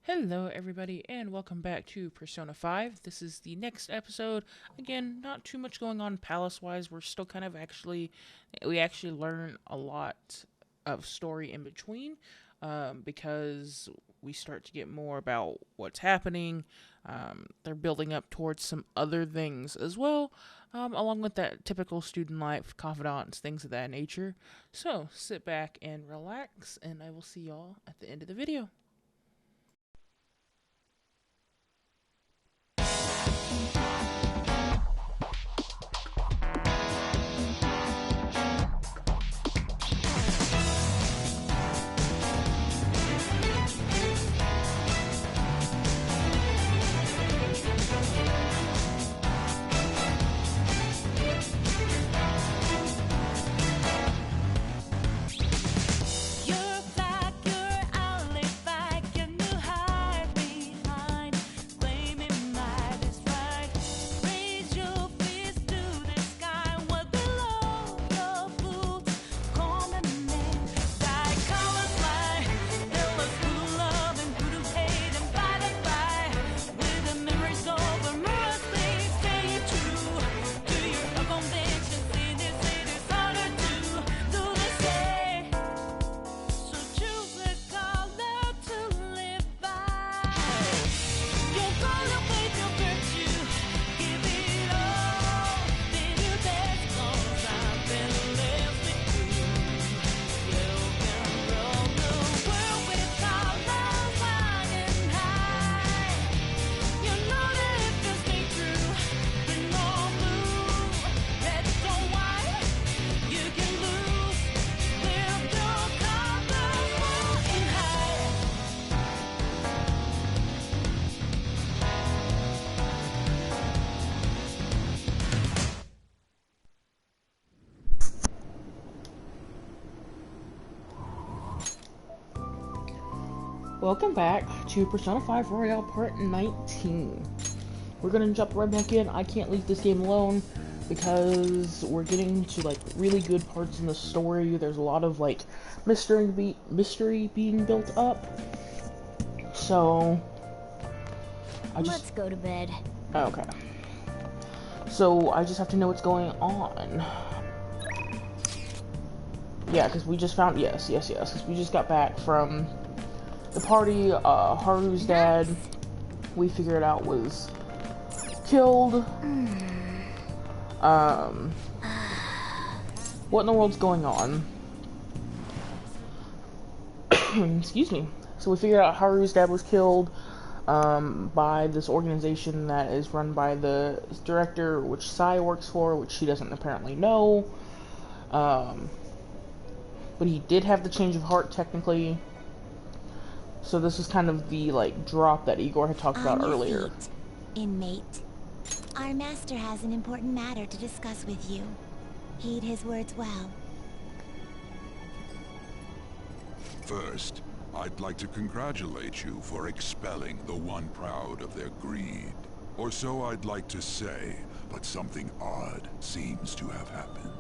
Hello, everybody, and welcome back to Persona 5. This is the next episode. Again, not too much going on palace-wise. We're still kind of we actually learn a lot of story in between because we start to get more about what's happening. They're building up towards some other things as well, along with that typical student life, confidants, things of that nature. So, sit back and relax, and I will see y'all at the end of the video. Welcome back to Persona 5 Royale Part 19. We're gonna jump right back in. I can't leave this game alone because we're getting to like really good parts in the story. There's a lot of like mystery being built up. So let's go to bed. Okay. So I just have to know what's going on. Yeah, because we just found because we just got back from the party. Haru's dad, we figured out, was killed. What in the world's going on? Excuse me. So we figured out Haru's dad was killed by this organization that is run by the director, which Sai works for, which she doesn't apparently know. But he did have the change of heart, technically. So this is kind of the, like, drop that Igor had talked about earlier. Feet, inmate. Our master has an important matter to discuss with you. Heed his words well. First, I'd like to congratulate you for expelling the one proud of their greed. Or so I'd like to say, but something odd seems to have happened.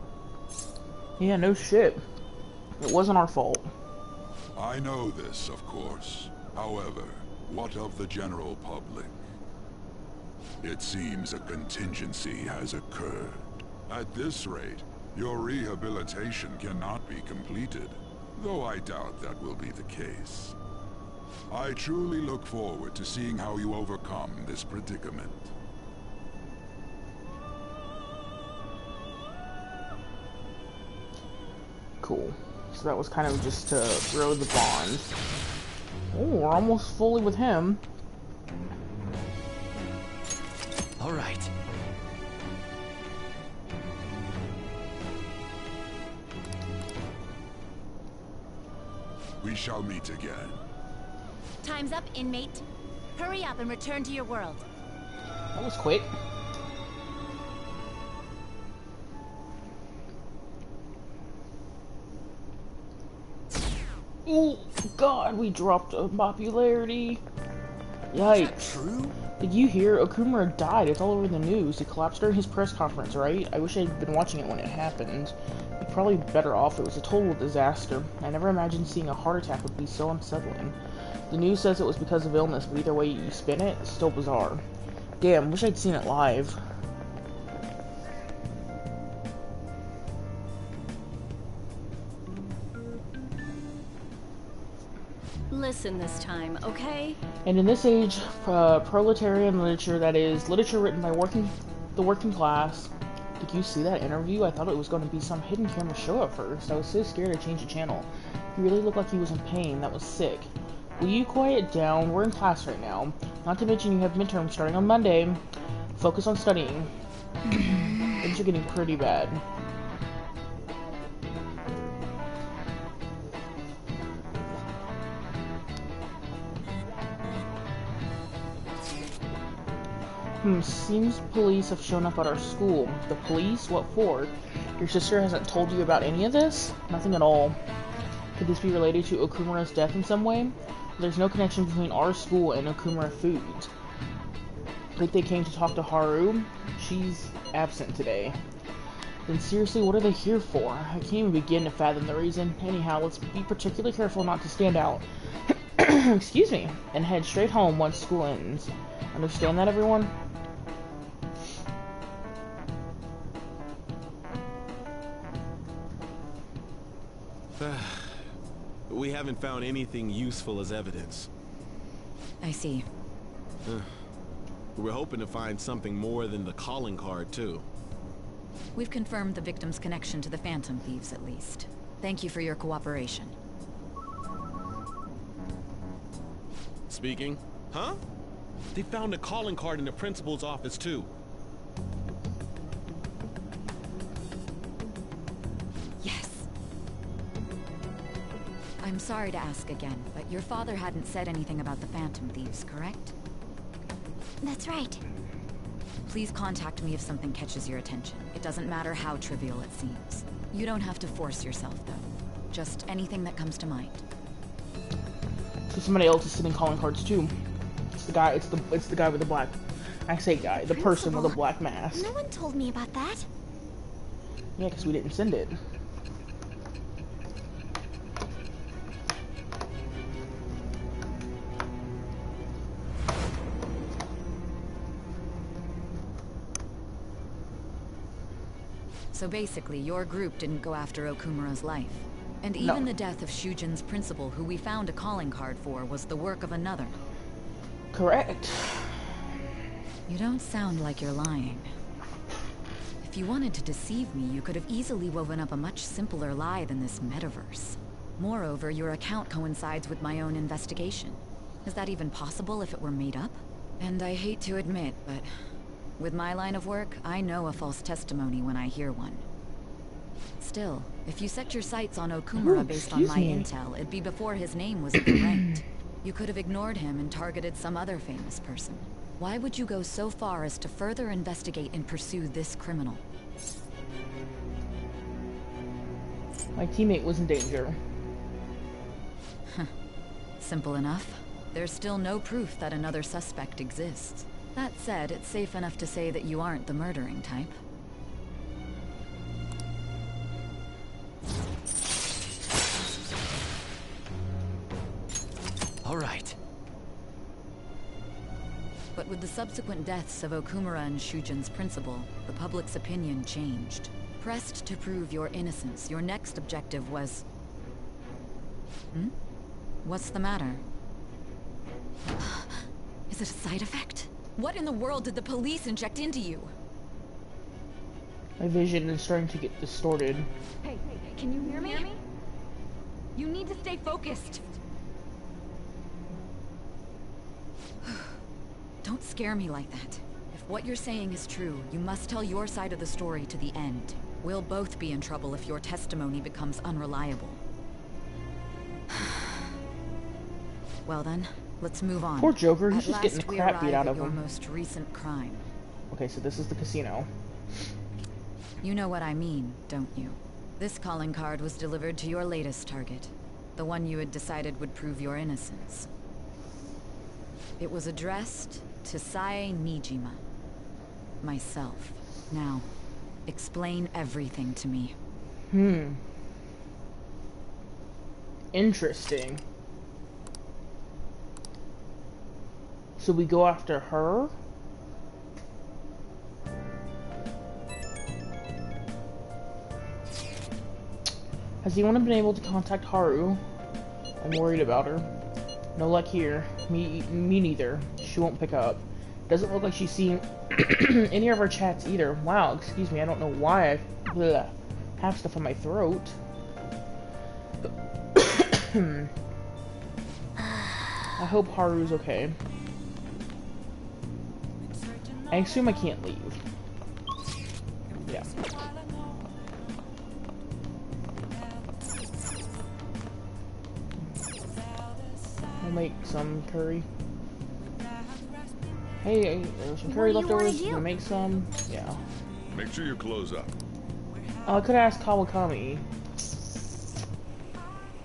Yeah, no shit. It wasn't our fault. I know this, of course. However, what of the general public? It seems a contingency has occurred. At this rate, your rehabilitation cannot be completed, though I doubt that will be the case. I truly look forward to seeing how you overcome this predicament. Cool. So that was kind of just to grow the bond. Oh, we're almost fully with him. All right. We shall meet again. Time's up, inmate. Hurry up and return to your world. That was quick. Oh god, we dropped a popularity. Yikes. True? Did you hear? Okumura died. It's all over the news. He collapsed during his press conference, right? I wish I'd been watching it when it happened. You'd probably be better off. It was a total disaster. I never imagined seeing a heart attack would be so unsettling. The news says it was because of illness, but either way you spin it, it's still bizarre. Damn, wish I'd seen it live. Listen this time, okay? And in this age, proletarian literature, that is, literature written by the working class. Did you see that interview? I thought it was going to be some hidden camera show at first. I was so scared to change the channel. He really looked like he was in pain. That was sick. Will you quiet down? We're in class right now. Not to mention you have midterms starting on Monday. Focus on studying. Things are getting pretty bad. Seems police have shown up at our school. The police? What for? Your sister hasn't told you about any of this? Nothing at all. Could this be related to Okumura's death in some way? There's no connection between our school and Okumura Foods. I think they came to talk to Haru. She's absent today. Then seriously, what are they here for? I can't even begin to fathom the reason. Anyhow, let's be particularly careful not to stand out. Excuse me. And head straight home once school ends. Understand that, everyone? We haven't found anything useful as evidence. I see. We're hoping to find something more than the calling card, too. We've confirmed the victim's connection to the Phantom Thieves, at least. Thank you for your cooperation. Speaking? Huh? They found a calling card in the principal's office, too. Yes. I'm sorry to ask again, but your father hadn't said anything about the Phantom Thieves, correct? That's right. Please contact me if something catches your attention. It doesn't matter how trivial it seems. You don't have to force yourself, though. Just anything that comes to mind. So somebody else is sitting calling cards too. It's the guy. It's the guy with the black. I say guy. The person with the black mask. No one told me about that. Yeah, because we didn't send it. So basically, your group didn't go after Okumura's life. And even the death of Shujin's principal, who we found a calling card for, was the work of another. Correct. You don't sound like you're lying. If you wanted to deceive me, you could have easily woven up a much simpler lie than this metaverse. Moreover, your account coincides with my own investigation. Is that even possible if it were made up? And I hate to admit, but with my line of work, I know a false testimony when I hear one. Still, if you set your sights on Okumura based on my intel, it'd be before his name was even ranked. You could have ignored him and targeted some other famous person. Why would you go so far as to further investigate and pursue this criminal? My teammate was in danger. Simple enough. There's still no proof that another suspect exists. That said, it's safe enough to say that you aren't the murdering type. All right. But with the subsequent deaths of Okumura and Shujin's principal, the public's opinion changed. Pressed to prove your innocence, your next objective was... What's the matter? Is it a side effect? What in the world did the police inject into you? My vision is starting to get distorted. Hey, can you hear me? You need to stay focused. Don't scare me like that. If what you're saying is true, you must tell your side of the story to the end. We'll both be in trouble if your testimony becomes unreliable. Well then, let's move on. Poor Joker, he's At just getting the last we crap beat arrive out at of your him. most recent crime. Okay, so this is the casino. You know what I mean, don't you? This calling card was delivered to your latest target. The one you had decided would prove your innocence. It was addressed to Sae Nijima. Myself. Now, explain everything to me. Interesting. So we go after her? Has anyone been able to contact Haru? I'm worried about her. No luck here. Me neither. She won't pick up. Doesn't look like she's seen any of our chats either. Wow, excuse me, I don't know why I have stuff in my throat. I hope Haru's okay. I assume I can't leave. Yeah. I'll make some curry. Hey, there's some curry leftovers. Gonna make some. Yeah. Make sure you close up. I could ask Kawakami.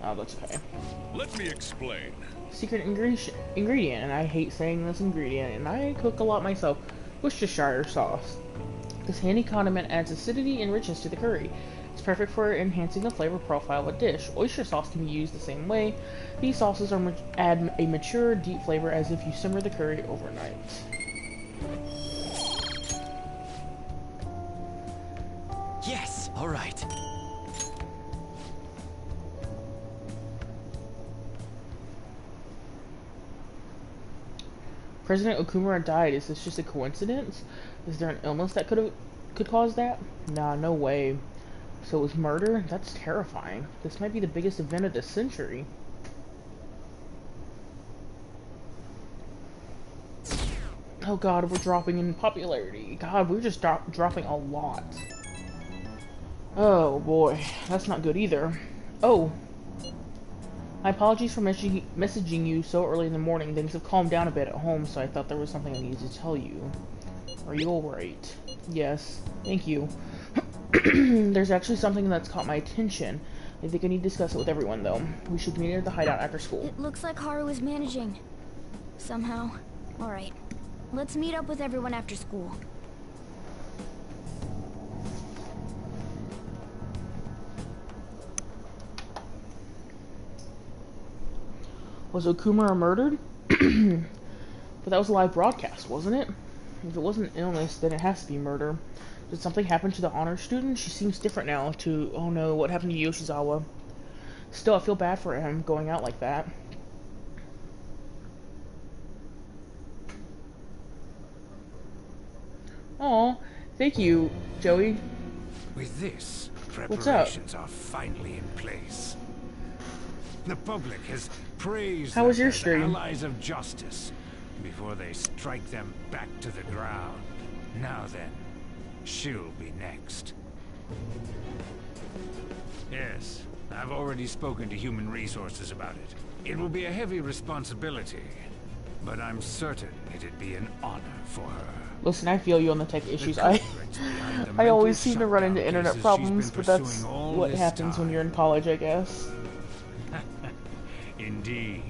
Oh, that's okay. Let me explain. Secret ingredient, and I hate saying this ingredient, and I cook a lot myself. Worcestershire sauce. This handy condiment adds acidity and richness to the curry. It's perfect for enhancing the flavor profile of a dish. Oyster sauce can be used the same way. These sauces add a mature, deep flavor as if you simmer the curry overnight. Yes, all right. President Okumura died. Is this just a coincidence? Is there an illness that could cause that? Nah, no way. So it was murder? That's terrifying. This might be the biggest event of the century. Oh god, we're dropping in popularity. God, we're just dropping a lot. Oh boy, that's not good either. Oh. My apologies for messaging you so early in the morning. Things have calmed down a bit at home, so I thought there was something I needed to tell you. Are you alright? Yes, thank you. There's actually something that's caught my attention. I think I need to discuss it with everyone, though. We should meet at the hideout after school. It looks like Haru is managing. Somehow. Alright. Let's meet up with everyone after school. Was Okumura murdered? But that was a live broadcast, wasn't it? If it wasn't illness, then it has to be murder. Did something happen to the honor student? She seems different now to... Oh no, what happened to Yoshizawa? Still, I feel bad for him going out like that. Aw, thank you, Joey. With this, What's up? preparations are finally in place. The public has praised How was them your as stream? allies of justice before they strike them back to the ground. Now then, she'll be next. Yes, I've already spoken to Human Resources about it. It will be a heavy responsibility, but I'm certain it'd be an honor for her. Listen, I feel you on the tech issues. The culprits behind the I mental always seem to run into shutdown internet cases problems, she's but been that's pursuing all what this happens when time. you're in college, I guess. Indeed.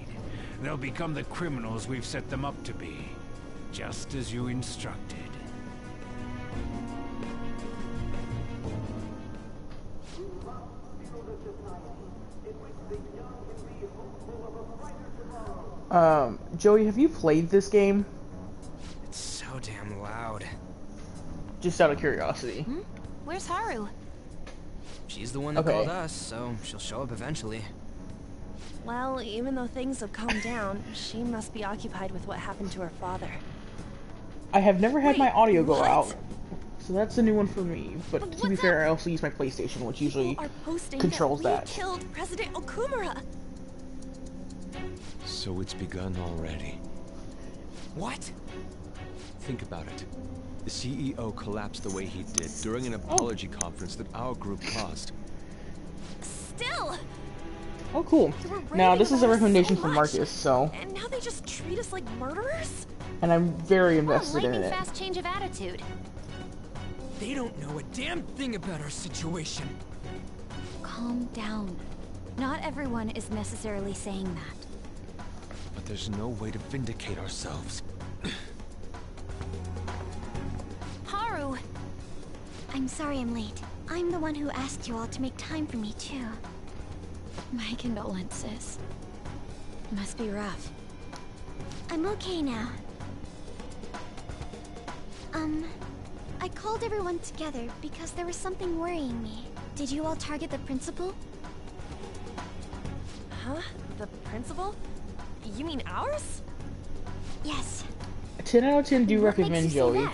They'll become the criminals we've set them up to be, just as you instructed. Joey, have you played this game? It's so damn loud. Just out of curiosity. Where's Haru? She's the one that Okay. called us, so she'll show up eventually. Well, even though things have calmed down, she must be occupied with what happened to her father. I have never had my Wait, audio go what? out, so that's a new one for me. But to be what's fair, up? I also use my PlayStation, which usually People are posting controls that. that. We killed President Okumura. So it's begun already. What? Think about it. The CEO collapsed the way he did during an apology conference that our group caused. Still, Oh, cool. they were Now, raving this is a about us recommendation so from much, Marcus, so... and now they just treat us like murderers? And I'm very Oh, invested in lightning it. fast change of attitude. They don't know a damn thing about our situation. Calm down. Not everyone is necessarily saying that. But there's no way to vindicate ourselves. Haru! I'm sorry I'm late. I'm the one who asked you all to make time for me, too. My condolences. Must be rough. I'm okay now. I called everyone together because there was something worrying me. Did you all target the principal? Huh? The principal? You mean ours? Yes. 10 out of 10 do What recommend makes you say Joey.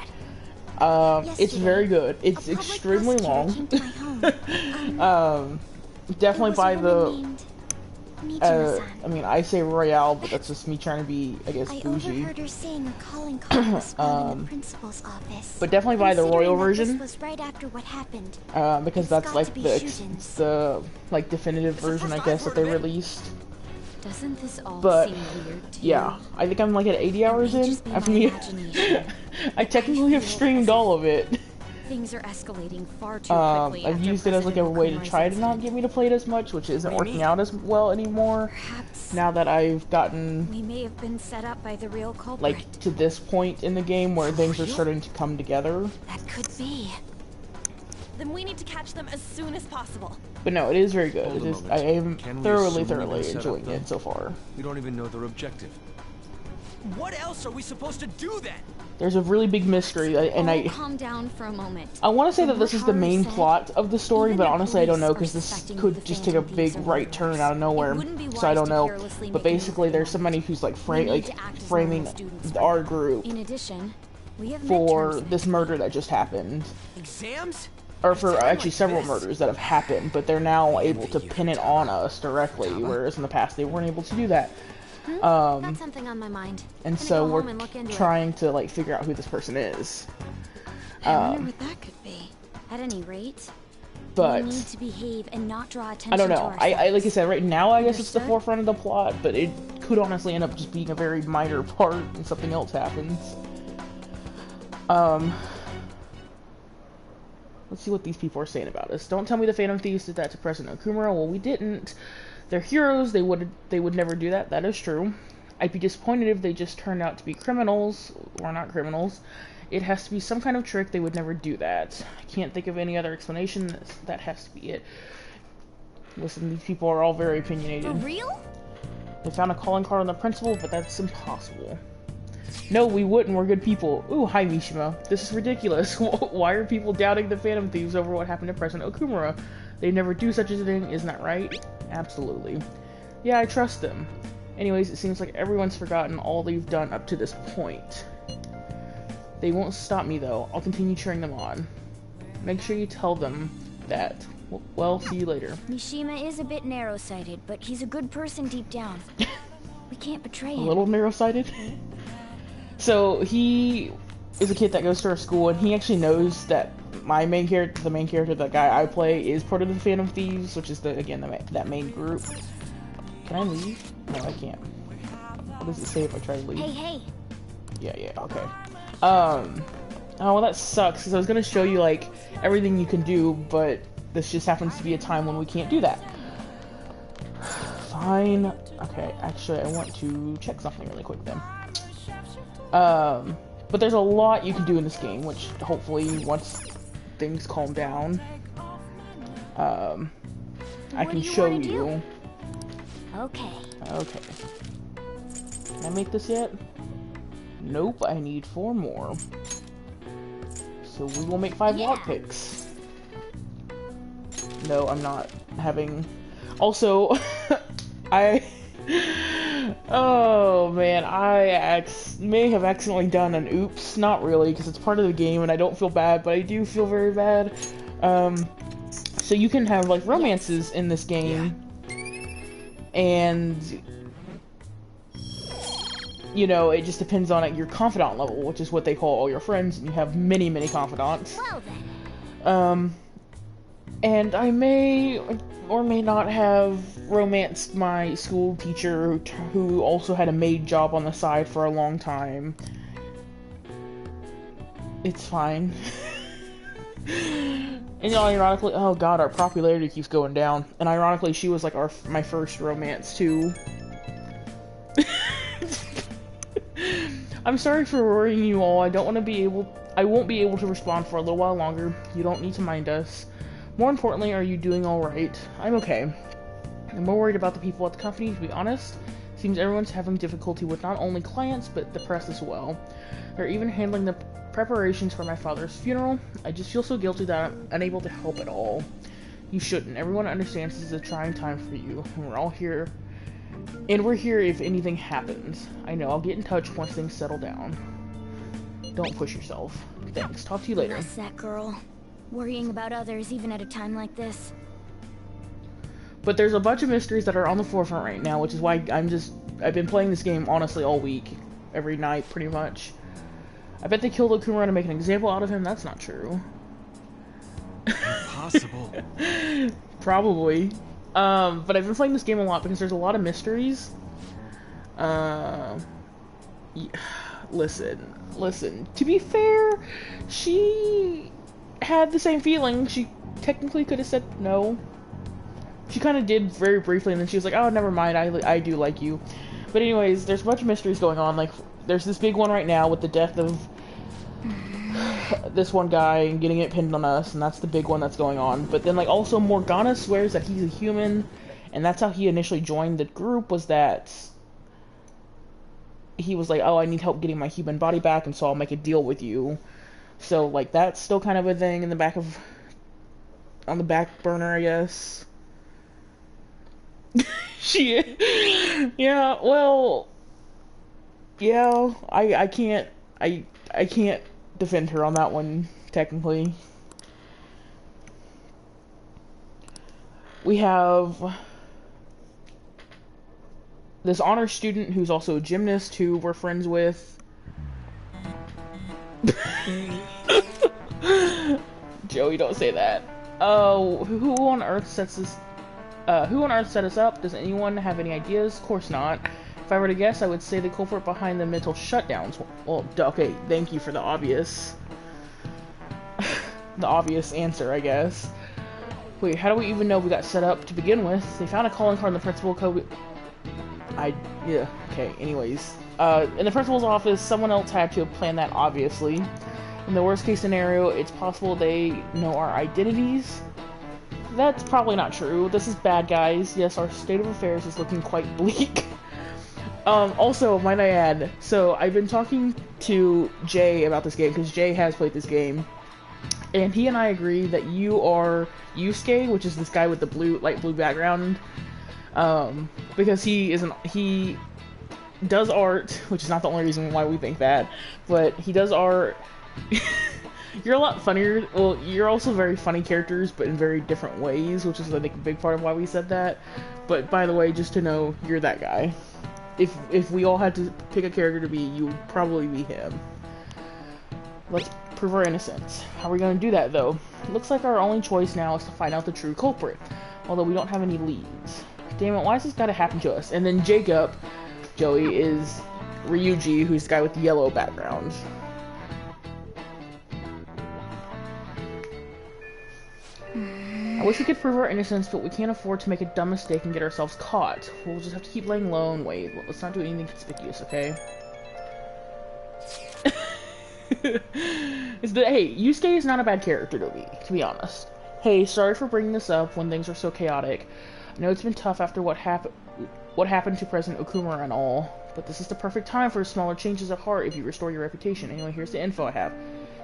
that? It's very good. It's A public extremely prosecutor long. came to my home. Definitely There by was a the woman named Mijima-san. I mean, I say Royale, but that's just me trying to be, I guess, I bougie. overheard her saying a calling card was found in the principal's office. But definitely buy the Royal Considering that version. This was right after what happened. Because It's that's got like to be the Shugen's. the like definitive version, I guess, that they released. Doesn't this all But seem weird to yeah, you? I think I'm like at 80 hours may in. just be After my me, imagination. I technically have streamed all of it. Things are escalating far too quickly. I've after used it as like a President way to Okumura's try to not incident. get me to play it as much, which isn't What do you working mean? out as well anymore. Perhaps Now that I've gotten we may have been set up by the real culprit. like to this point in the game where things are starting to come together. That could be. Then we need to catch them as soon as possible. But no, it is very good. Hold It a is. moment. I am Can we thoroughly, assume we've been thoroughly set up, enjoying though? it so far. We don't even know their objective. What else are we supposed to do then? There's a really big mystery, and I Calm down for a moment. want to say From that this what is the Haru main said, plot of the story, even but the honestly I don't know police because are this suspecting could that the just take a Phantom big Thieves are right turn murderers. out of nowhere. It wouldn't be So I wise don't to know. carelessly But make a basically, move there's at the somebody who's like We need like to act as framing normal students our for now. group In addition, we have for midterms this murder that just happened. Exams? Or for Time actually like several this? murders that have happened, but they're now able to pin it on us directly, whereas in the past they weren't able to do that. Got something on my mind. And Gonna so go we're home and look into it. trying to like figure out who this person is. I wonder what that could be. At any rate, But we need to behave and not draw attention I don't to know. I like I ourselves. said, right now I guess it's the Understood? forefront of the plot, but it could honestly end up just being a very minor part and something else happens. Let's see what these people are saying about us. Don't tell me the Phantom Thieves did that to President Okumura. Well, we didn't. They're heroes. They would never do that. That is true. I'd be disappointed if they just turned out to be criminals. Or not criminals. It has to be some kind of trick. They would never do that. I can't think of any other explanation. That has to be it. Listen, these people are all very opinionated. For real? They found a calling card on the principal, but that's impossible. No, we wouldn't. We're good people. Ooh, hi Mishima. This is ridiculous. Why are people doubting the Phantom Thieves over what happened to President Okumura? They never do such a thing, isn't that right? Absolutely. Yeah, I trust them. Anyways, it seems like everyone's forgotten all they've done up to this point. They won't stop me though. I'll continue cheering them on. Make sure you tell them that. Well, see you later. Mishima is a bit narrow-sighted, but he's a good person deep down. We can't betray A him. little narrow-sighted. So he is a kid that goes to our school, and he actually knows that my main character, the main character, the guy I play, is part of the Phantom Thieves, which is that main group. Can I leave? No, I can't. What does it say if I try to leave? Hey. Yeah, okay. Oh, well, that sucks, because I was going to show you, like, everything you can do, but this just happens to be a time when we can't do that. Fine. Okay, actually, I want to check something really quick then. But there's a lot you can do in this game, which hopefully, once things calm down, I can show you. Okay. Okay. Can I make this yet? Nope, I need 4 more. So we will make 5 lockpicks. No, I'm not having... Also, oh man, I may have accidentally done an oops. Not really, because it's part of the game and I don't feel bad, but I do feel very bad. So you can have like romances in this game, and you know, it just depends on your confidant level, which is what they call all your friends, and you have many, many confidants. Well then. And I may or may not have romanced my school teacher who also had a maid job on the side for a long time. It's fine. And ironically, oh god, our popularity keeps going down. And ironically, she was like my first romance too. I'm sorry for worrying you all. I won't be able to respond for a little while longer. You don't need to mind us. More importantly, are you doing alright? I'm okay. I'm more worried about the people at the company, to be honest. Seems everyone's having difficulty with not only clients, but the press as well. They're even handling the preparations for my father's funeral. I just feel so guilty that I'm unable to help at all. You shouldn't. Everyone understands this is a trying time for you, and we're all here. And we're here if anything happens. I know, I'll get in touch once things settle down. Don't push yourself. Thanks. Talk to you later. Bless that girl. Worrying about others even at a time like this. But there's a bunch of mysteries that are on the forefront right now, which is why I've been playing this game honestly all week. Every night, pretty much. I bet they killed Okumura to make an example out of him. That's not true. Impossible. Probably. But I've been playing this game a lot because there's a lot of mysteries. Listen. To be fair, she had the same feeling. She technically could have said no. She kind of did very briefly, and then she was like, oh, never mind, I do like you. But anyways, there's a bunch of mysteries going on. Like, there's this big one right now with the death of this one guy and getting it pinned on us, and that's the big one that's going on. But then, like, also Morgana swears that he's a human, and that's how he initially joined the group, was that he was like, oh, I need help getting my human body back, and so I'll make a deal with you. So, like, that's still kind of a thing in the back of... on the back burner, I guess. Yeah, well... Yeah, I can't defend her on that one, technically. We have this honor student who's also a gymnast who we're friends with. Joey, don't say that. Oh, who on earth set us up? Does anyone have any ideas? Of course not. If I were to guess, I would say the culprit behind the mental shutdowns. Well, okay, thank you for the obvious answer, I guess. Wait, how do we even know we got set up to begin with? They found a calling card in the principal code. Yeah, okay, anyways. In the principal's office, someone else had to have planned that, obviously. In the worst case scenario, it's possible they know our identities. That's probably not true. This is bad, guys. Yes, our state of affairs is looking quite bleak. Also, might I add, so I've been talking to Jay about this game, because Jay has played this game, and he and I agree that you are Yusuke, which is this guy with the light blue background, because he does art, which is not the only reason why we think that, but he does art. You're a lot funnier. Well, you're also very funny characters, but in very different ways, which is, I think, a big part of why we said that. But, by the way, just to know, you're that guy. If we all had to pick a character to be, you would probably be him. Let's prove our innocence. How are we going to do that, though? It looks like our only choice now is to find out the true culprit, although we don't have any leads. Damn it, why has this got to happen to us? And then Jacob, Joey, is Ryuji, who's the guy with the yellow background. I wish we could prove our innocence, but we can't afford to make a dumb mistake and get ourselves caught. We'll just have to keep laying low and wait. Let's not do anything conspicuous, okay? Hey, Yusuke is not a bad character to be honest. Hey, sorry for bringing this up when things are so chaotic. I know it's been tough after what happened to President Okumura and all, but this is the perfect time for smaller changes of heart if you restore your reputation. Anyway, here's the info I have.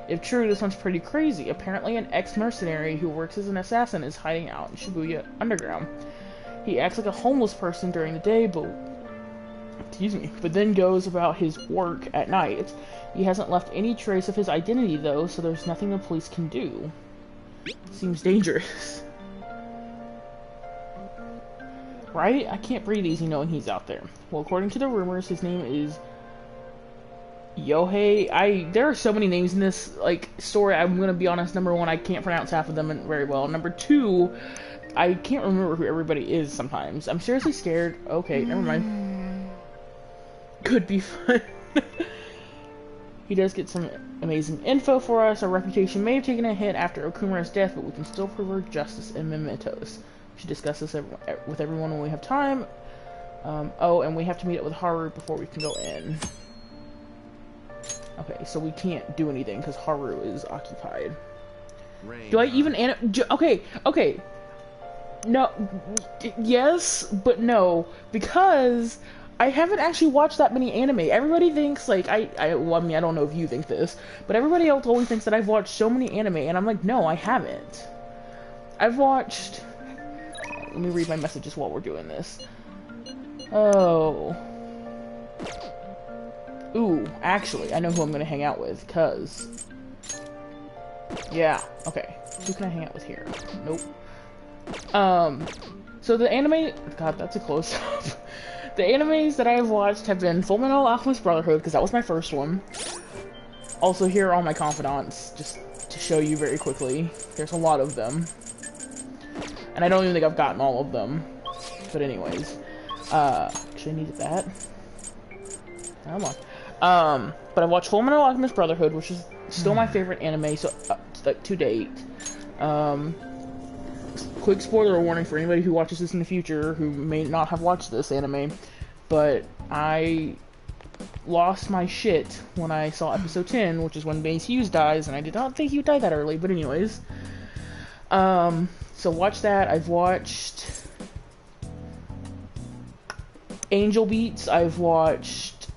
If true, this one's pretty crazy. Apparently an ex-mercenary who works as an assassin is hiding out in Shibuya Underground. He acts like a homeless person during the day, but then goes about his work at night. He hasn't left any trace of his identity, though, so there's nothing the police can do. Seems dangerous. Right? I can't breathe easy knowing he's out there. Well, according to the rumors, his name is Yohei. There are so many names in this, like, story. I'm gonna be honest. Number one, I can't pronounce half of them very well. Number two, I can't remember who everybody is sometimes. I'm seriously scared. Okay, never mind. Could be fun. He does get some amazing info for us. Our reputation may have taken a hit after Okumura's death, but we can still prove justice and mementos. We should discuss this with everyone when we have time. Oh, and we have to meet up with Haru before we can go in. Okay, so we can't do anything because Haru is occupied. Do I even okay. No, yes, but no, because I haven't actually watched that many anime. Everybody thinks, like, well, I mean, I don't know if you think this, but everybody else always thinks that I've watched so many anime, and I'm like, no, I haven't. I've watched... Let me read my messages while we're doing this. Oh. Ooh, actually, I know who I'm gonna hang out with, cause... Yeah, okay. Who can I hang out with here? Nope. So the anime... God, that's a close-up. The animes that I have watched have been Fullmetal Alchemist Brotherhood, because that was my first one. Also, here are all my confidants, just to show you very quickly. There's a lot of them. And I don't even think I've gotten all of them. But anyways. Actually, I needed that. Come on. But I've watched Fullmetal Alchemist Brotherhood, which is still my favorite anime, so, like, to date. Quick spoiler warning for anybody who watches this in the future who may not have watched this anime, but I lost my shit when I saw episode 10, which is when Mace Hughes dies, and I did not think he would die that early, but anyways. So watch that. I've watched Angel Beats. I've watched...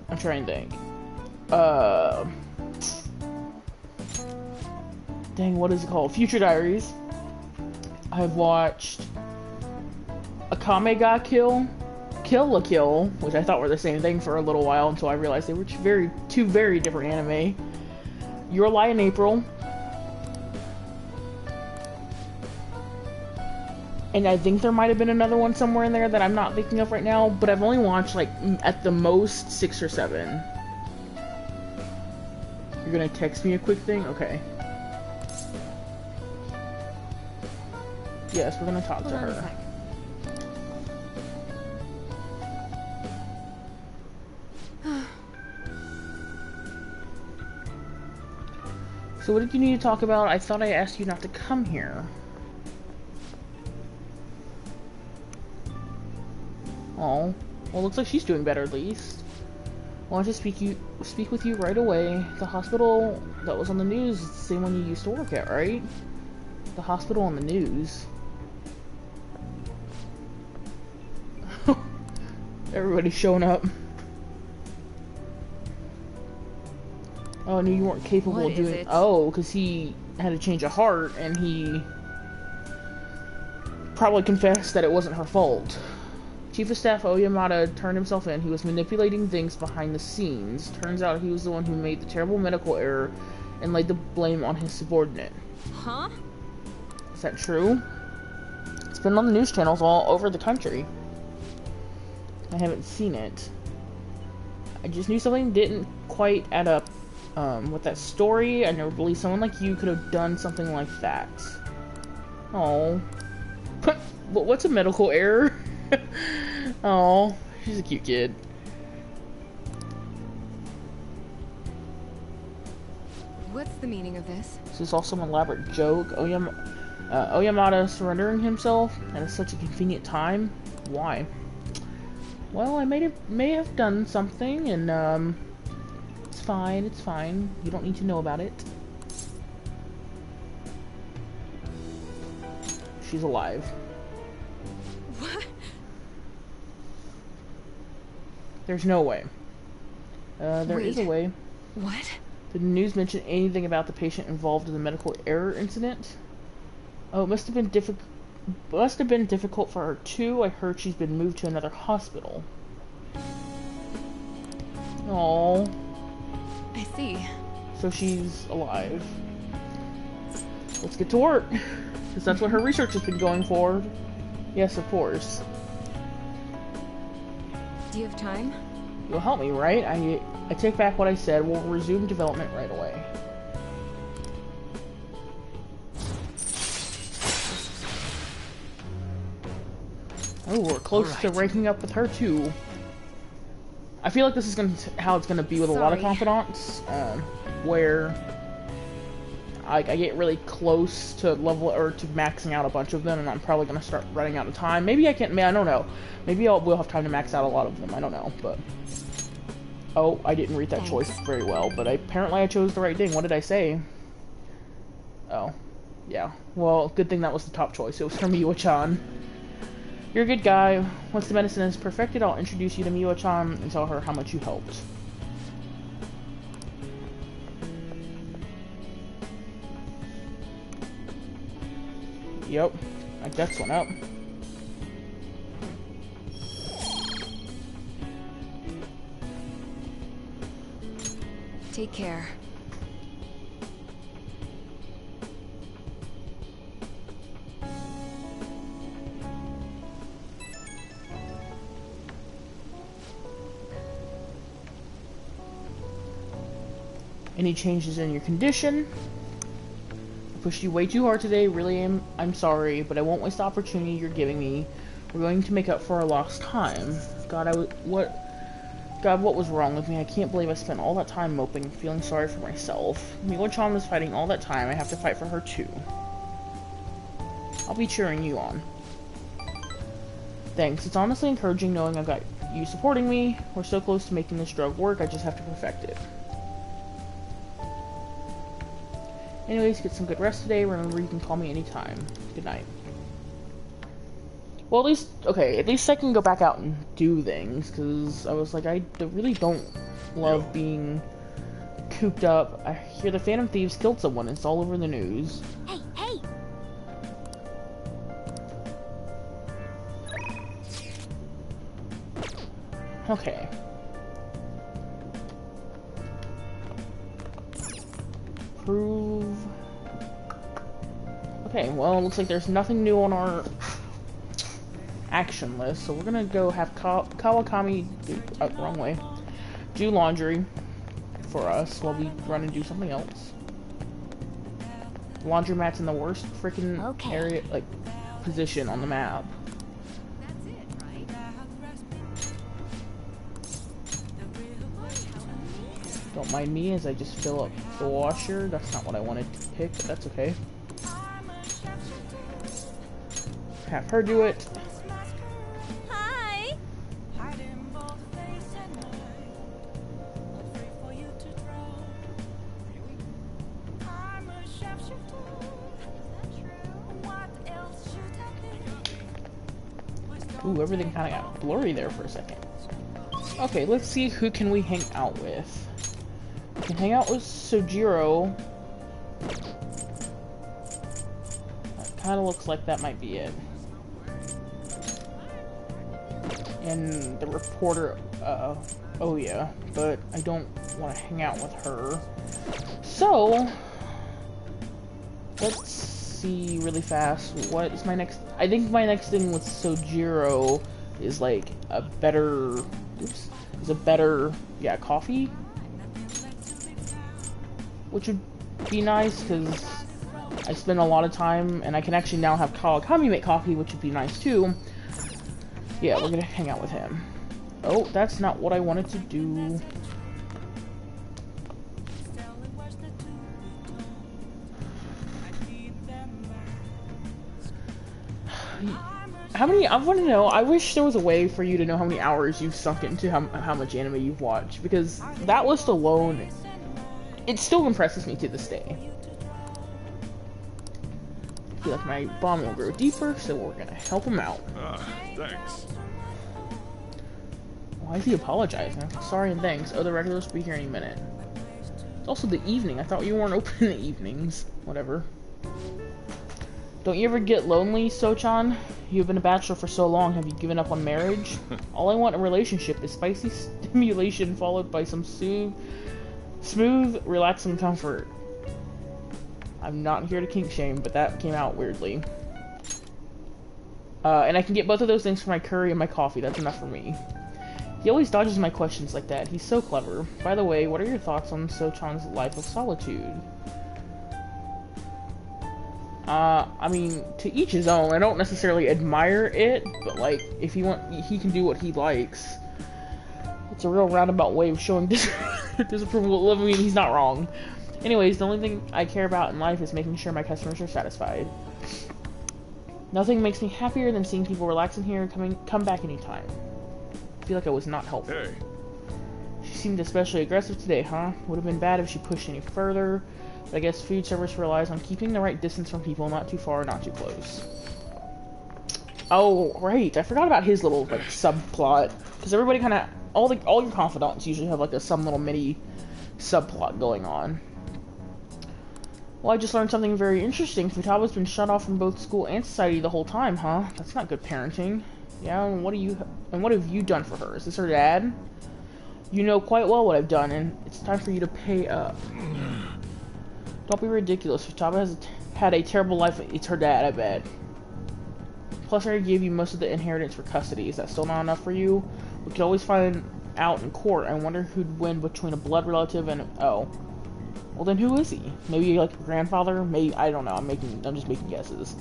I'm trying to think. Dang, what is it called? Future Diaries. I've watched Akame ga Kill la Kill, which I thought were the same thing for a little while until I realized they were two very different anime. Your Lie in April. And I think there might have been another one somewhere in there that I'm not thinking of right now, but I've only watched, like, at the most 6 or 7. You're gonna text me a quick thing? Okay. Yes, we're gonna talk to her. So what did you need to talk about? I thought I asked you not to come here. Oh, well, looks like she's doing better at least. I wanted to speak with you right away. The hospital that was on the news is the same one you used to work at, right? The hospital on the news. Everybody's showing up. Oh, I knew you weren't capable of doing it. Oh, because he had a change of heart, and he probably confessed that it wasn't her fault. Chief of Staff Oyamata turned himself in. He was manipulating things behind the scenes. Turns out he was the one who made the terrible medical error and laid the blame on his subordinate. Huh? Is that true? It's been on the news channels all over the country. I haven't seen it. I just knew something didn't quite add up with that story. I never believed someone like you could have done something like that. Oh. What's a medical error? Oh, she's a cute kid. What's the meaning of this? This is also an elaborate joke. Oyamata surrendering himself at such a convenient time? Why? Well, I may have done something, and it's fine, it's fine. You don't need to know about it. She's alive. What? There's no way. There is a way. What? Did the news mention anything about the patient involved in the medical error incident? Oh, it must have been difficult for her too. I heard she's been moved to another hospital. Oh. I see. So she's alive. Let's get to work. Because that's what her research has been going for. Yes, of course. Do you have time? You'll help me, right? I take back what I said. We'll resume development right away. Oh, we're close to ranking up with her too. I feel like this is how it's gonna be with a lot of confidants, where I get really close to level or to maxing out a bunch of them, and I'm probably gonna start running out of time. Maybe I can't. I don't know. Maybe we'll have time to max out a lot of them. I don't know, but oh, I didn't read that choice very well, but apparently I chose the right thing. What did I say? Oh, yeah. Well, good thing that was the top choice. It was from Miwa-chan. You're a good guy. Once the medicine is perfected, I'll introduce you to Miwa-chan and tell her how much you helped. Yep. My guts went up. Take care. Any changes in your condition? I pushed you way too hard today. Really I'm sorry, but I won't waste the opportunity you're giving me. We're going to make up for our lost time. God, what was wrong with me? I can't believe I spent all that time moping, feeling sorry for myself. Miwa-chan was fighting all that time. I have to fight for her too. I'll be cheering you on. Thanks. It's honestly encouraging knowing I've got you supporting me. We're so close to making this drug work. I just have to perfect it. Anyways, get some good rest today. Remember, you can call me anytime. Good night. Well, at least I can go back out and do things, because I was like, I really don't love being cooped up. I hear the Phantom Thieves killed someone. It's all over the news. Hey, hey! Okay. Prove. Okay, well, it looks like there's nothing new on our action list, so we're gonna go have Kawakami do, wrong way, do laundry for us while we run and do something else. Laundromat's in the worst freaking area, like, position on the map. Don't mind me as I just fill up the washer. That's not what I wanted to pick, but that's okay. Have her do it. Hi! Ooh, everything kind of got blurry there for a second. Okay, let's see who can we hang out with. We can hang out with Sojiro. That kind of looks like that might be it. And the reporter, oh yeah, but I don't want to hang out with her. So, let's see really fast. What is my next? I think my next thing with Sojiro is like a better, yeah, coffee. Which would be nice, because I spend a lot of time, and I can actually now have Kawakami make coffee, which would be nice too. Yeah, we're gonna hang out with him. Oh, that's not what I wanted to do. How many, I want to know, I wish there was a way for you to know how many hours you've sunk into how much anime you've watched, because that list alone, it still impresses me to this day. I feel like my bomb will grow deeper, so we're gonna help him out. Thanks. Why is he apologizing? Sorry and thanks. Oh, the regulars will be here any minute. It's also the evening. I thought you weren't open in the evenings. Whatever. Don't you ever get lonely, So-chan? You've been a bachelor for so long. Have you given up on marriage? All I want in a relationship is spicy stimulation followed by some smooth, relaxing comfort. I'm not here to kink shame, but that came out weirdly. And I can get both of those things for my curry and my coffee. That's enough for me. He always dodges my questions like that. He's so clever. By the way, what are your thoughts on So-chan's life of solitude? I mean, to each his own. I don't necessarily admire it, but like, if he can do what he likes. It's a real roundabout way of showing disapproval. I mean, he's not wrong. Anyways, the only thing I care about in life is making sure my customers are satisfied. Nothing makes me happier than seeing people relax in here and come back anytime. I feel like I was not helpful. Hey. She seemed especially aggressive today, huh? Would have been bad if she pushed any further. But I guess food service relies on keeping the right distance from people, not too far, not too close. Oh, right. I forgot about his little, like, subplot. Because everybody kind of... All your confidants usually have, like, some little mini subplot going on. Well, I just learned something very interesting. Futaba's been shut off from both school and society the whole time, huh? That's not good parenting. Yeah, and what have you done for her? Is this her dad? You know quite well what I've done, and it's time for you to pay up. Don't be ridiculous. Futaba has had a terrible life. It's her dad, I bet. Plus, I already gave you most of the inheritance for custody. Is that still not enough for you? We could always find out in court. I wonder who'd win between a blood relative and... Oh. Well, then who is he? Maybe, like, your grandfather? Maybe, I don't know. I'm just making guesses.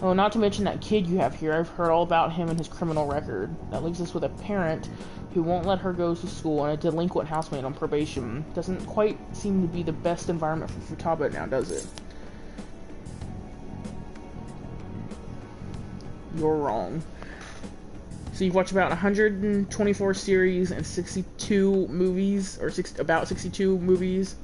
Oh, not to mention that kid you have here. I've heard all about him and his criminal record. That leaves us with a parent who won't let her go to school and a delinquent housemate on probation. Doesn't quite seem to be the best environment for Futaba now, does it? You're wrong. So you've watched about 124 series and 62 movies, or about 62 movies.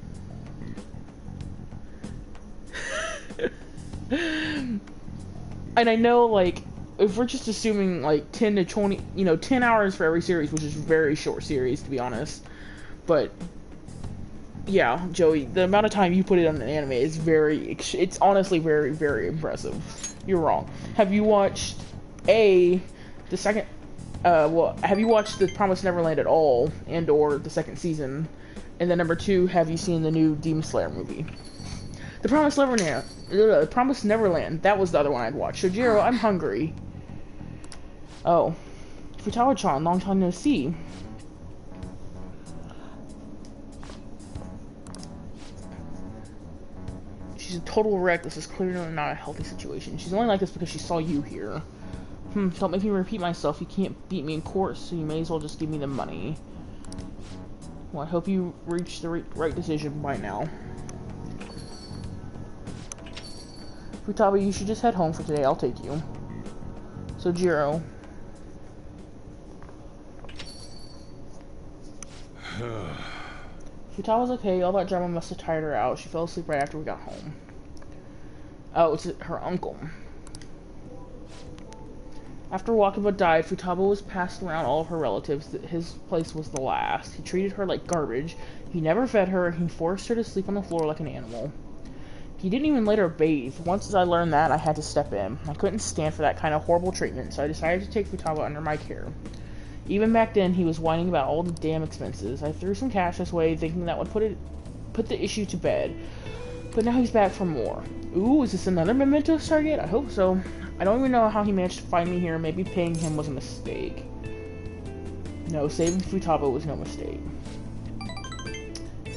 And I know, like, if we're just assuming, like, 10 to 20, 10 hours for every series, which is a very short series, to be honest. But, yeah, Joey, the amount of time you put it on an anime is it's honestly very, very impressive. You're wrong. Have you watched, have you watched The Promised Neverland at all, and or the second season? And then number 2, have you seen the new Demon Slayer movie? The Promised Neverland, that was the other one I'd watched. Shojiro, I'm hungry. Oh. Futaba-chan, long time no see. She's a total wreck. This is clearly not a healthy situation. She's only like this because she saw you here. Don't make me repeat myself. You can't beat me in court, so you may as well just give me the money. Well, I hope you reach the right decision by now. Futaba, you should just head home for today. I'll take you. So, Jiro. Futaba's okay. All that drama must have tired her out. She fell asleep right after we got home. Oh, it's her uncle. After Wakaba died, Futaba was passed around all of her relatives. His place was the last. He treated her like garbage. He never fed her, and he forced her to sleep on the floor like an animal. He didn't even let her bathe. Once I learned that, I had to step in. I couldn't stand for that kind of horrible treatment, so I decided to take Futaba under my care. Even back then, he was whining about all the damn expenses. I threw some cash this way, thinking that would put the issue to bed. But now he's back for more. Ooh, is this another Mementos target? I hope so. I don't even know how he managed to find me here. Maybe paying him was a mistake. No, saving Futaba was no mistake.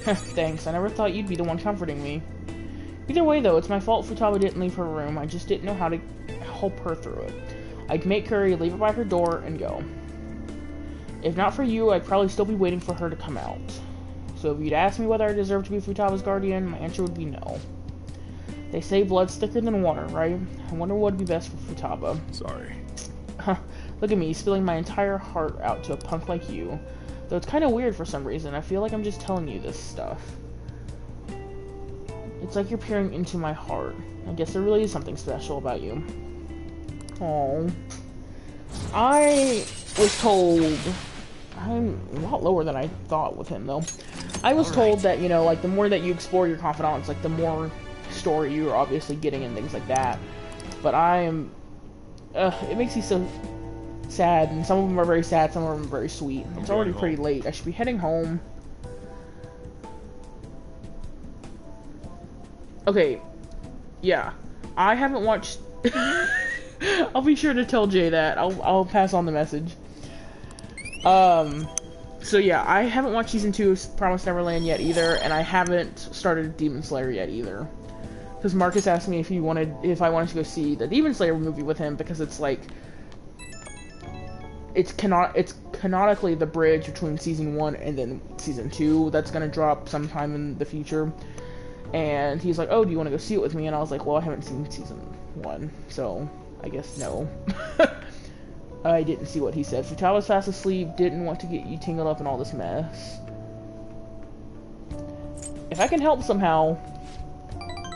Thanks, I never thought you'd be the one comforting me. Either way, though, it's my fault Futaba didn't leave her room. I just didn't know how to help her through it. I'd make curry, leave her by her door, and go. If not for you, I'd probably still be waiting for her to come out. So if you'd ask me whether I deserve to be Futaba's guardian, my answer would be no. They say blood's thicker than water, right? I wonder what would be best for Futaba. Sorry. Look at me, spilling my entire heart out to a punk like you. Though it's kind of weird for some reason. I feel like I'm just telling you this stuff. It's like you're peering into my heart. I guess there really is something special about you. Oh, I was told... I'm a lot lower than I thought with him, though. I was told that, like, the more that you explore your confidants, like, the more story you're obviously getting and things like that. But it makes me so sad, and some of them are very sad, some of them are very sweet. It's already pretty late. I should be heading home. Okay, yeah, I haven't watched... I'll be sure to tell Jay that. I'll pass on the message. So yeah, I haven't watched Season 2 of Promised Neverland yet either, and I haven't started Demon Slayer yet either. Because Marcus asked me if I wanted to go see the Demon Slayer movie with him, because it's like... It's canonically the bridge between Season 1 and then Season 2 that's gonna drop sometime in the future. And he's like, oh, do you want to go see it with me? And I was like, well, I haven't seen Season 1, so I guess no. I didn't see what he said. Futaba's fast asleep, didn't want to get you tangled up in all this mess. If I can help somehow,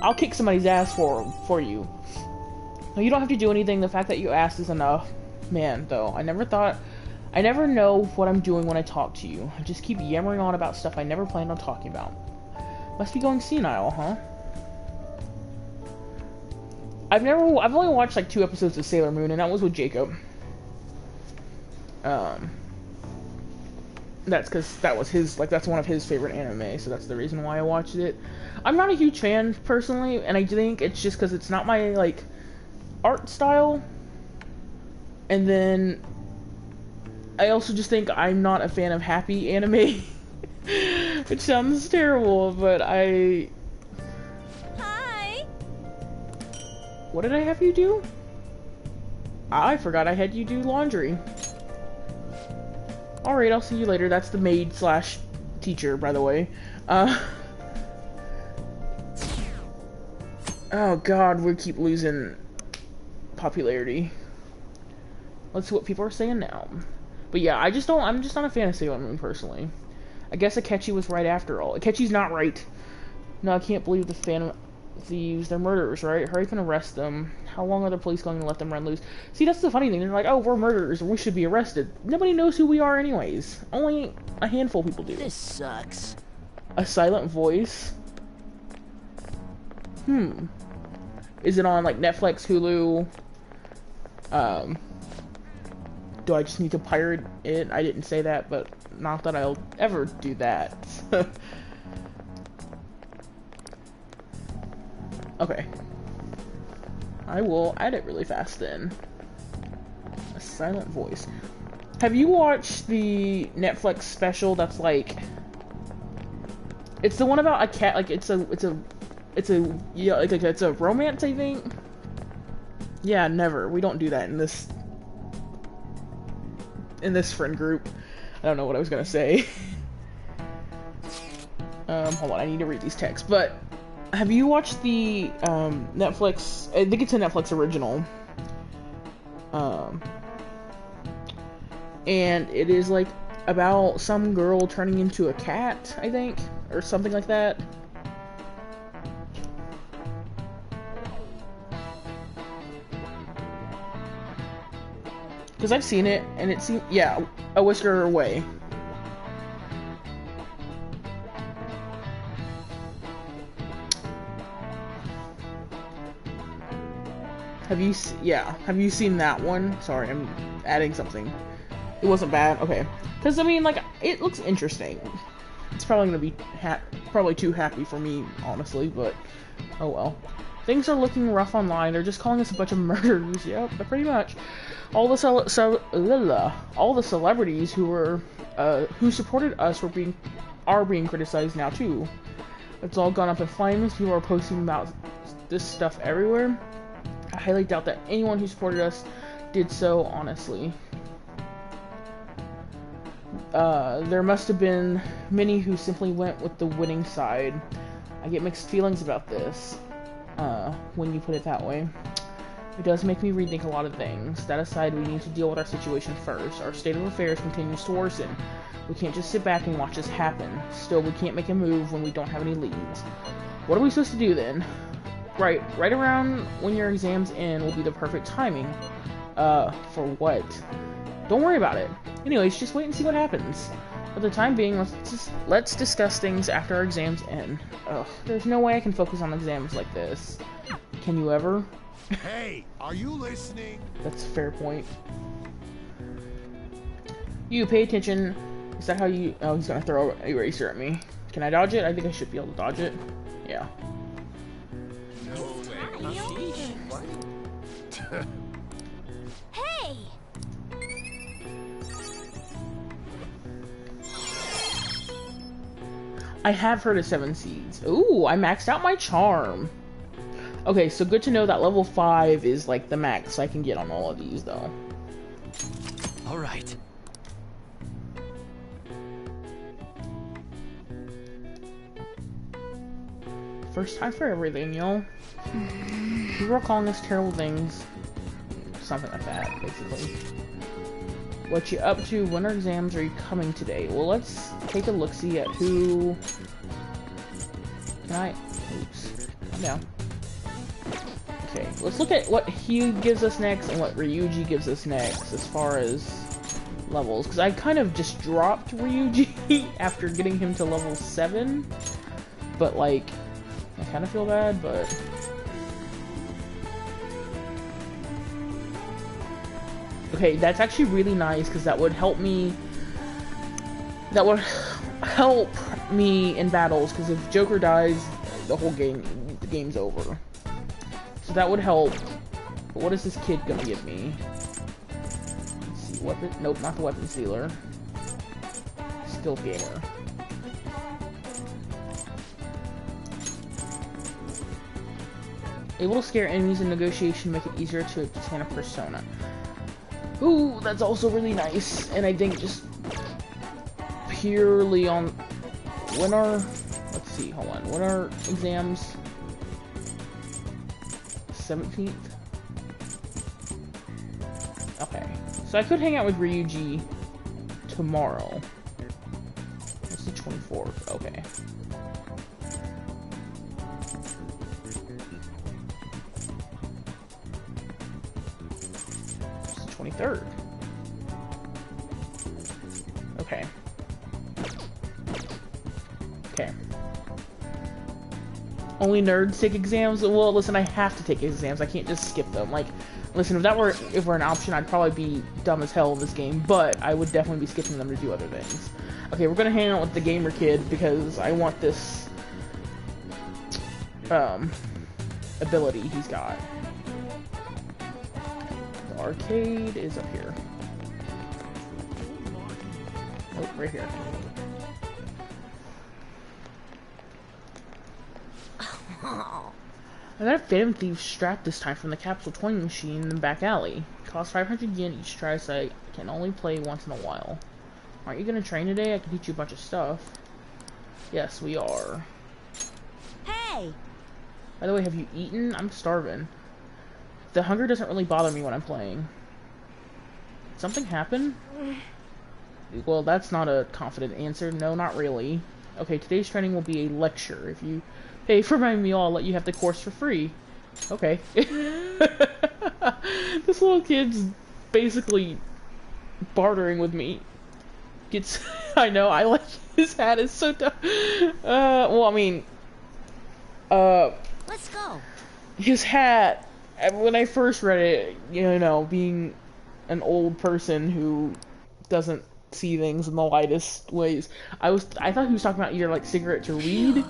I'll kick somebody's ass for you. No, you don't have to do anything. The fact that you asked is enough. Man, though, I never know what I'm doing when I talk to you. I just keep yammering on about stuff I never planned on talking about. Must be going senile, huh? I've only watched like 2 episodes of Sailor Moon, and that was with Jacob. That's because that was that's one of his favorite anime, so that's the reason why I watched it. I'm not a huge fan, personally, and I think it's just because it's not my, like, art style. And then I also just think I'm not a fan of happy anime. Which sounds terrible, but Hi! What did I have you do? I forgot I had you do laundry. Alright, I'll see you later. That's the maid slash teacher, by the way. Oh god, we keep losing popularity. Let's see what people are saying now. But yeah, I'm just not a fan of Sailor Moon, personally. I guess Akechi was right after all. Akechi's not right. No, I can't believe the Phantom Thieves. They're murderers, right? Hurry up and arrest them. How long are the police going to let them run loose? See, that's the funny thing. They're like, oh, we're murderers, we should be arrested. Nobody knows who we are anyways. Only a handful of people do. This sucks. A silent voice? Is it on, like, Netflix, Hulu? Do I just need to pirate it? I didn't say that, but not that I'll ever do that. Okay. I will add it really fast then. A silent voice. Have you watched the Netflix special that's like... It's the one about a cat, like it's a romance, I think? Yeah, never. We don't do that in this friend group. I don't know what I was gonna say. Hold on, I need to read these texts. But have you watched the Netflix? I think it's a Netflix original. And it is like about some girl turning into a cat, I think, or something like that. Because I've seen it, and it seems, yeah, A Whisker Away. Have you seen that one? Sorry, I'm adding something. It wasn't bad? Okay. Because, I mean, like, it looks interesting. It's probably going to be probably too happy for me, honestly, but oh well. Things are looking rough online. They're just calling us a bunch of murderers. Yep, pretty much. All the celebrities who supported us are being criticized now too. It's all gone up in flames. People are posting about this stuff everywhere. I highly doubt that anyone who supported us did so honestly. There must have been many who simply went with the winning side. I get mixed feelings about this, when you put it that way. It does make me rethink a lot of things. That aside, we need to deal with our situation first. Our state of affairs continues to worsen. We can't just sit back and watch this happen. Still, we can't make a move when we don't have any leads. What are we supposed to do then? Right around when your exam's in will be the perfect timing. For what? Don't worry about it. Anyways, just wait and see what happens. For the time being, let's discuss things after our exams end. Ugh, there's no way I can focus on exams like this. Can you ever? Hey, are you listening? That's a fair point. You, pay attention. Is that how you... Oh, he's gonna throw an eraser at me. Can I dodge it? I think I should be able to dodge it. Yeah. Hey! I have heard of 7 seeds. Ooh, I maxed out my charm. Okay, so good to know that level 5 is like the max I can get on all of these, though. Alright. First time for everything, yo. People are calling us terrible things. Something like that, basically. What you up to? When are exams are you coming today? Well, let's take a look-see at who... Can I... Oops. Calm down. Okay, let's look at what he gives us next and what Ryuji gives us next as far as levels. Because I kind of just dropped Ryuji after getting him to level 7. But, like, I kind of feel bad, but... Okay, that's actually really nice, because that would help me... That would help me in battles, because if Joker dies, the whole game, the game's over. So that would help. But what is this kid gonna give me? Let's see, weapon? Nope, not the weapon stealer. Skilled gamer. Able to scare enemies in negotiation, make it easier to obtain a persona. Ooh, that's also really nice. And I think just purely on when our, let's see, hold on, when our exams 17th. Okay, so I could hang out with Ryuji tomorrow. It's the 24th. Okay. It's the 23rd. Okay. Okay. Only nerds take exams? Well, listen, I have to take exams. I can't just skip them. Like, listen, if were an option, I'd probably be dumb as hell in this game, but I would definitely be skipping them to do other things. Okay, we're gonna hang out with the gamer kid because I want this ability he's got. The arcade is up here. Oh, right here. I got a Phantom Thief strap this time from the Capsule 20 machine in the back alley. Costs 500 yen each try, so I can only play once in a while. Aren't you gonna train today? I can teach you a bunch of stuff. Yes, we are. Hey! By the way, have you eaten? I'm starving. The hunger doesn't really bother me when I'm playing. Did something happen? Well, that's not a confident answer. No, not really. Okay, today's training will be a lecture. If you pay for my meal, I'll let you have the course for free. Okay. This little kid's basically bartering with me. I know, I like his hat, is so dumb. Well, I mean, let's go. His hat, when I first read it, you know, being an old person who doesn't see things in the lightest ways, I thought he was talking about either like cigarettes or weed.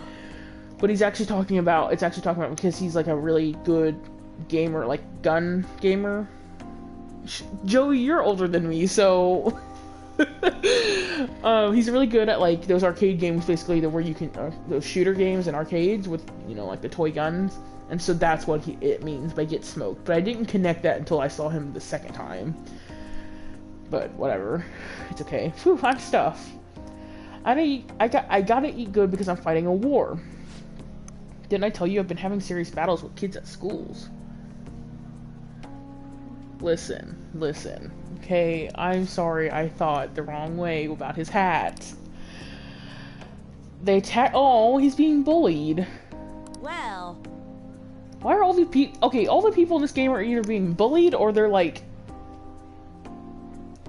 But it's actually talking about because he's like a really good gamer, like gun gamer. Joey, you're older than me, so he's really good at like those arcade games, basically where you can those shooter games in arcades with, you know, like the toy guns, and so that's what it means by get smoked. But I didn't connect that until I saw him the second time. But whatever, it's okay. Phew, I'm stuff. I gotta eat good because I'm fighting a war. Didn't I tell you I've been having serious battles with kids at schools? Listen. Okay, I'm sorry, I thought the wrong way about his hat. Oh, he's being bullied. Well. Why are all the people... Okay, all the people in this game are either being bullied or they're, like,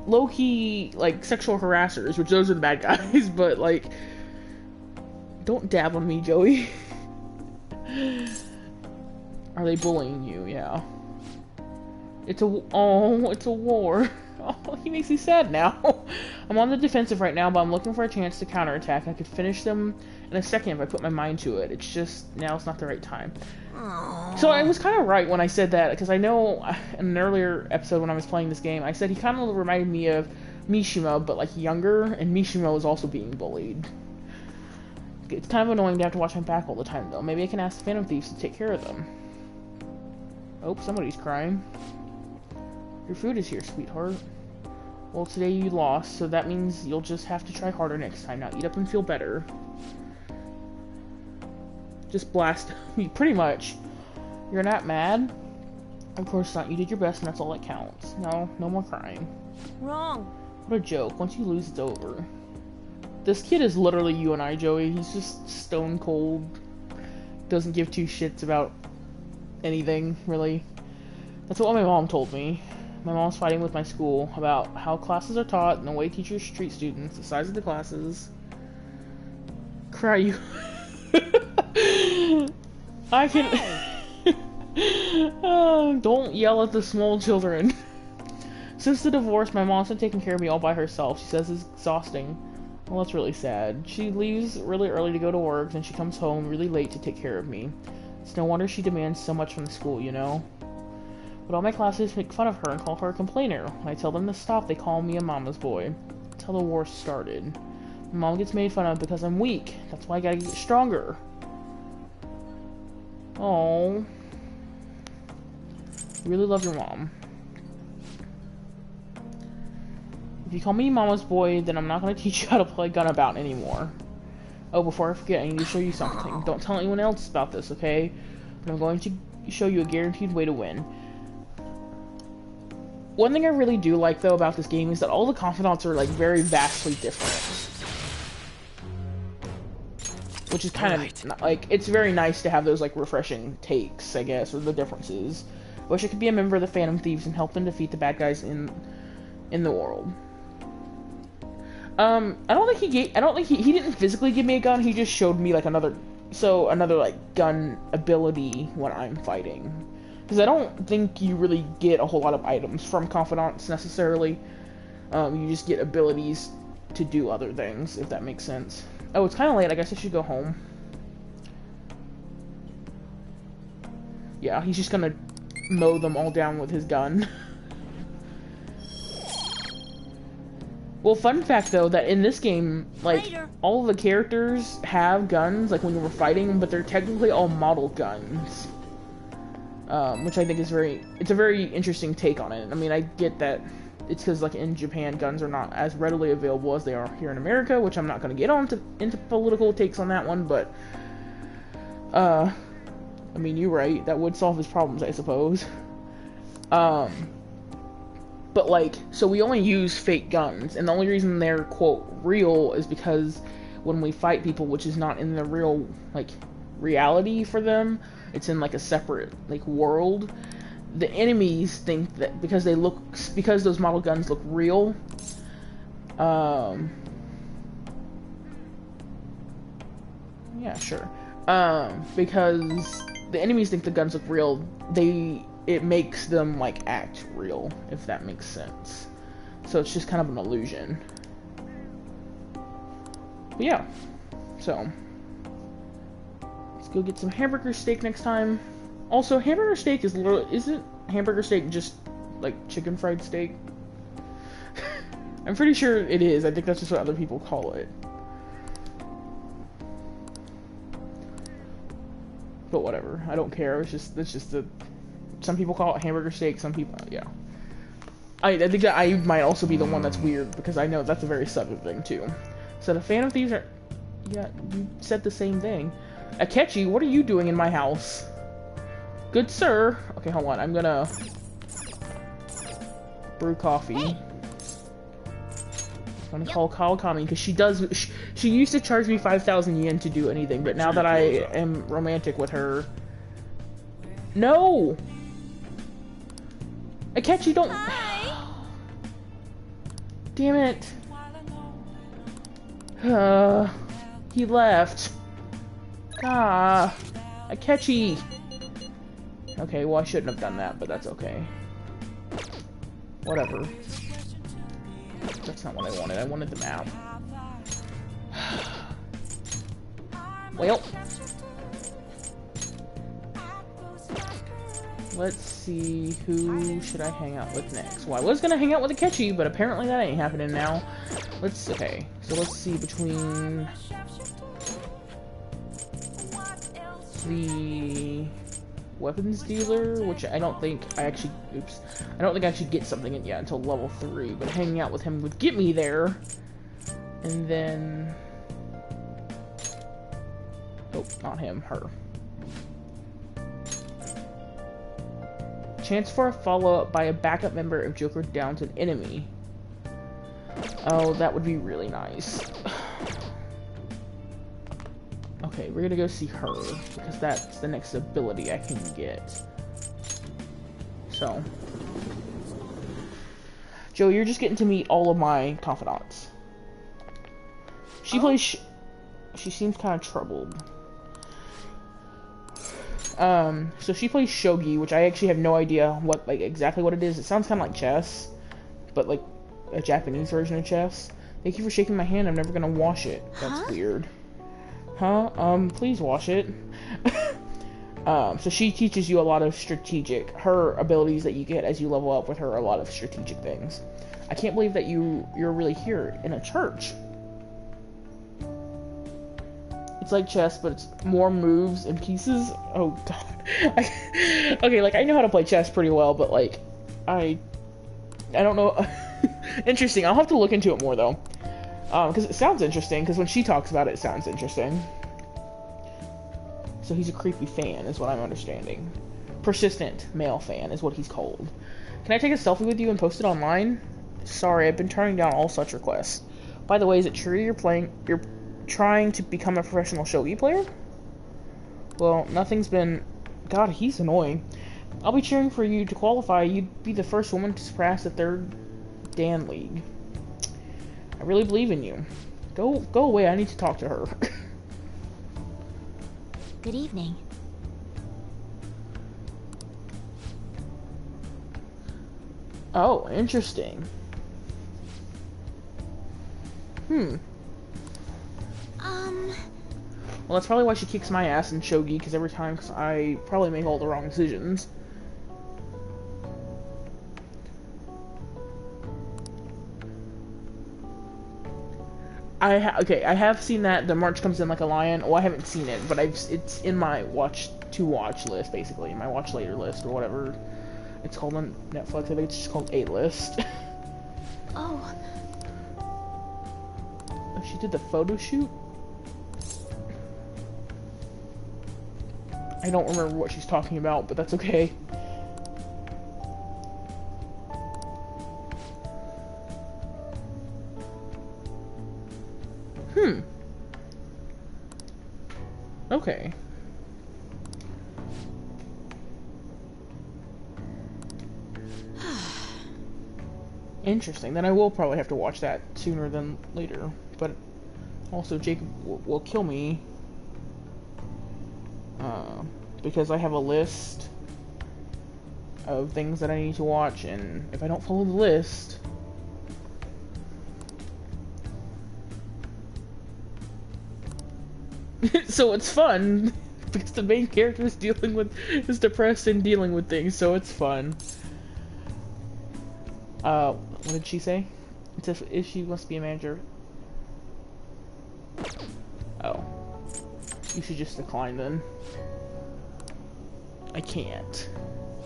low-key, like, sexual harassers, which those are the bad guys, but, like... Don't dab on me, Joey. Are they bullying you? Yeah. It's a war. Oh, he makes me sad now. I'm on the defensive right now, but I'm looking for a chance to counterattack. I could finish them in a second if I put my mind to it. It's just, now's not the right time. Aww. So I was kind of right when I said that, because I know in an earlier episode when I was playing this game, I said he kind of reminded me of Mishima, but like younger, and Mishima was also being bullied. It's kind of annoying to have to watch my back all the time, though. Maybe I can ask the Phantom Thieves to take care of them. Oh, somebody's crying. Your food is here, sweetheart. Well, today you lost, so that means you'll just have to try harder next time. Now eat up and feel better. Just blast me, pretty much. You're not mad? Of course not. You did your best, and that's all that counts. No more crying. Wrong. What a joke. Once you lose, it's over. This kid is literally you and I, Joey. He's just stone cold. Doesn't give two shits about anything, really. That's what my mom told me. My mom's fighting with my school about how classes are taught and the way teachers treat students, the size of the classes. Cry you. I can. Oh, don't yell at the small children. Since the divorce, my mom's been taking care of me all by herself. She says it's exhausting. Well, that's really sad. She leaves really early to go to work, and she comes home really late to take care of me. It's no wonder she demands so much from the school, you know? But all my classes make fun of her and call her a complainer. When I tell them to stop, they call me a mama's boy. That's how the war started. My mom gets made fun of because I'm weak. That's why I gotta get stronger. Oh, really love your mom. If you call me mama's boy, then I'm not gonna teach you how to play Gunabout anymore. Oh, before I forget, I need to show you something. Don't tell anyone else about this, okay? But I'm going to show you a guaranteed way to win. One thing I really do like, though, about this game is that all the confidants are, like, very vastly different. Which is kind of, like, it's very nice to have those, like, refreshing takes, I guess, or the differences. I wish I could be a member of the Phantom Thieves and help them defeat the bad guys in the world. I don't think he didn't physically give me a gun, he just showed me, like, another, like, gun ability when I'm fighting. Because I don't think you really get a whole lot of items from confidants, necessarily. You just get abilities to do other things, if that makes sense. Oh, it's kind of late, I guess I should go home. Yeah, he's just gonna mow them all down with his gun. Well, fun fact, though, that in this game, like, all of the characters have guns, like, when you were fighting, but they're technically all model guns. Which I think is it's a very interesting take on it. I mean, I get that it's because, like, in Japan, guns are not as readily available as they are here in America, which I'm not going to get into political takes on that one, but, I mean, you're right, that would solve his problems, I suppose. But, like, so we only use fake guns, and the only reason they're, quote, real is because when we fight people, which is not in the real, like, reality for them, it's in, like, a separate, like, world, the enemies think that because those model guns look real, yeah, sure, because the enemies think the guns look real, it makes them, like, act real, if that makes sense. So it's just kind of an illusion. But yeah, so let's go get some hamburger steak next time. Also, hamburger steak is literally, isn't hamburger steak just, like, chicken fried steak? I'm pretty sure it is. I think that's just what other people call it. But whatever. I don't care. It's just some people call it hamburger steak, some people, yeah. I think that I might also be the one that's weird, because I know that's a very southern thing, too. So the Phantom Thieves are, yeah, you said the same thing. Akechi, what are you doing in my house? Good sir. Okay, hold on. I'm gonna brew coffee. I'm gonna call Kawakami because she used to charge me 5,000 yen to do anything, but now that I am romantic with her, no. Akechi, don't. Damn it. He left. Akechi. Okay, well, I shouldn't have done that, but that's okay. Whatever. That's not what I wanted. I wanted the map. Well. Let's see, who should I hang out with next? Well, I was gonna hang out with Akechi, but apparently that ain't happening now. Okay, so let's see between the weapons dealer, which I don't think I actually get something in yet until level 3, but hanging out with him would get me there. And then, oh, not him, her. Chance for a follow-up by a backup member if Joker downs an enemy. Oh, that would be really nice. Okay, we're gonna go see her, because that's the next ability I can get. So. Joe, you're just getting to meet all of my confidants. She plays... She seems kind of troubled. So she plays shogi, which I actually have no idea what, like, exactly what it is. It sounds kind of like chess, but, like, a Japanese version of chess. Thank you for shaking my hand. I'm never gonna wash it. That's weird. Huh? Please wash it. So she teaches you a lot of her abilities that you get as you level up with her are a lot of strategic things. I can't believe that you're really here in a church. It's like chess, but it's more moves and pieces. Oh god. Okay, like I know how to play chess pretty well, but like I don't know. Interesting. I'll have to look into it more though. Because it sounds interesting, because when she talks about it, it sounds interesting. So he's a creepy fan, is what I'm understanding. Persistent male fan is what he's called. Can I take a selfie with you and post it online? Sorry, I've been turning down all such requests. By the way, is it true you're trying to become a professional shogi player? Well, nothing's been... God, he's annoying. I'll be cheering for you to qualify. You'd be the first woman to surpass the 3rd Dan League. I really believe in you. Go away, I need to talk to her. Good evening. Oh, interesting. Well, that's probably why she kicks my ass in shogi, because every time, because I probably make all the wrong decisions. Okay, I have seen that the March comes in like a lion. Well, I haven't seen it, but it's in my watch list, basically, my watch later list, or whatever it's called on Netflix. I think it's just called A list. Oh. Oh, she did the photo shoot? I don't remember what she's talking about, but that's okay. Okay. Interesting. Then I will probably have to watch that sooner than later. But also, Jacob will kill me. Because I have a list of things that I need to watch, and if I don't follow the list... So it's fun, because the main character is depressed and dealing with things, so it's fun. What did she say? It's if she wants to be a manager. Oh. You should just decline then. I can't.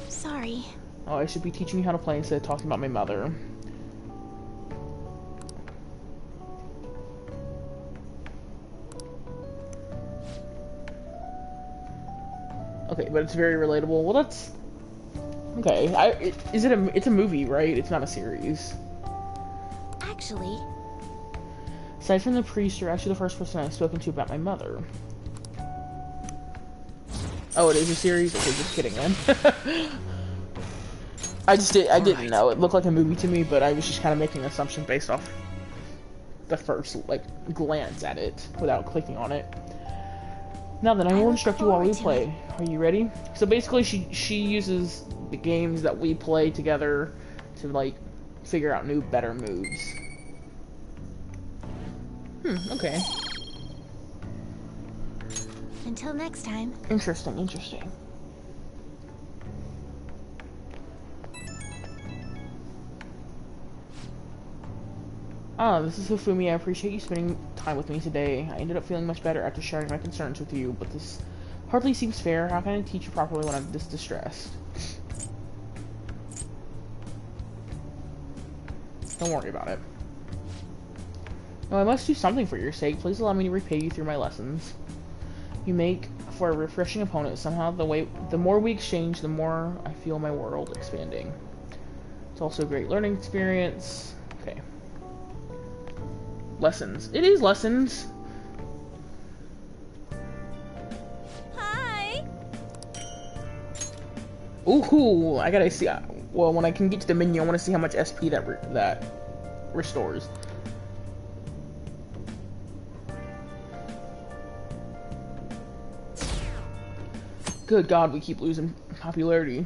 Sorry. Oh, I should be teaching you how to play instead of talking about my mother. Okay, but it's very relatable. Well, that's... Okay, it's a movie, right? It's not a series. Actually... Aside from the priest, you're actually the first person I've spoken to about my mother. Oh, it is a series? Okay, just kidding, man. I didn't know. It looked like a movie to me, but I was just kind of making an assumption based off the first, like, glance at it without clicking on it. Now then, I will instruct you while we play. Are you ready? So basically, she uses the games that we play together to, like, figure out better moves. Okay. Until next time. Interesting, interesting. Ah, this is Hifumi. I appreciate you spending time with me today. I ended up feeling much better after sharing my concerns with you, but this hardly seems fair. How can I teach you properly when I'm this distressed? Don't worry about it. No, I must do something for your sake. Please allow me to repay you through my lessons. You make for a refreshing opponent. Somehow, the more we exchange, the more I feel my world expanding. It's also a great learning experience. Okay. Lessons. It is lessons. Ooh, I gotta see. Well, when I can get to the menu, I want to see how much SP that restores. Good God, we keep losing popularity.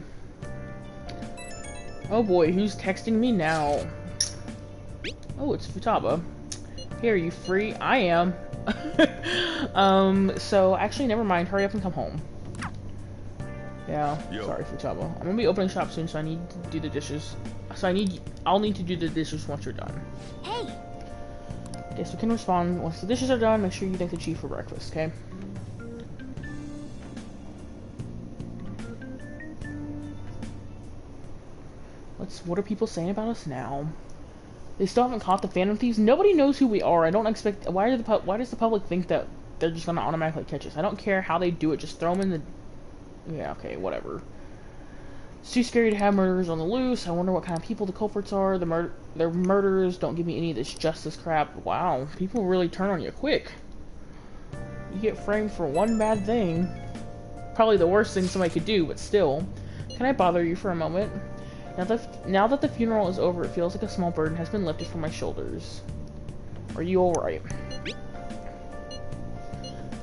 Oh boy, who's texting me now? Oh, it's Futaba. Hey, are you free? I am. So actually, never mind. Hurry up and come home. Yeah, sorry, Futaba. I'm gonna be opening shop soon, so I need to do the dishes. So I'll need to do the dishes once you're done. Hey! Yes, we can respond. Once the dishes are done, make sure you thank the chief for breakfast, okay? What are people saying about us now? They still haven't caught the Phantom Thieves. Nobody knows who we are. I don't expect. Why does the public think that they're just gonna automatically catch us? I don't care how they do it. Just throw them in the. Yeah, okay, whatever. It's too scary to have murderers on the loose. I wonder what kind of people the culprits are. They're murderers. Don't give me any of this justice crap. Wow, people really turn on you quick. You get framed for one bad thing. Probably the worst thing somebody could do, but still. Can I bother you for a moment? Now that the funeral is over, it feels like a small burden has been lifted from my shoulders. Are you alright?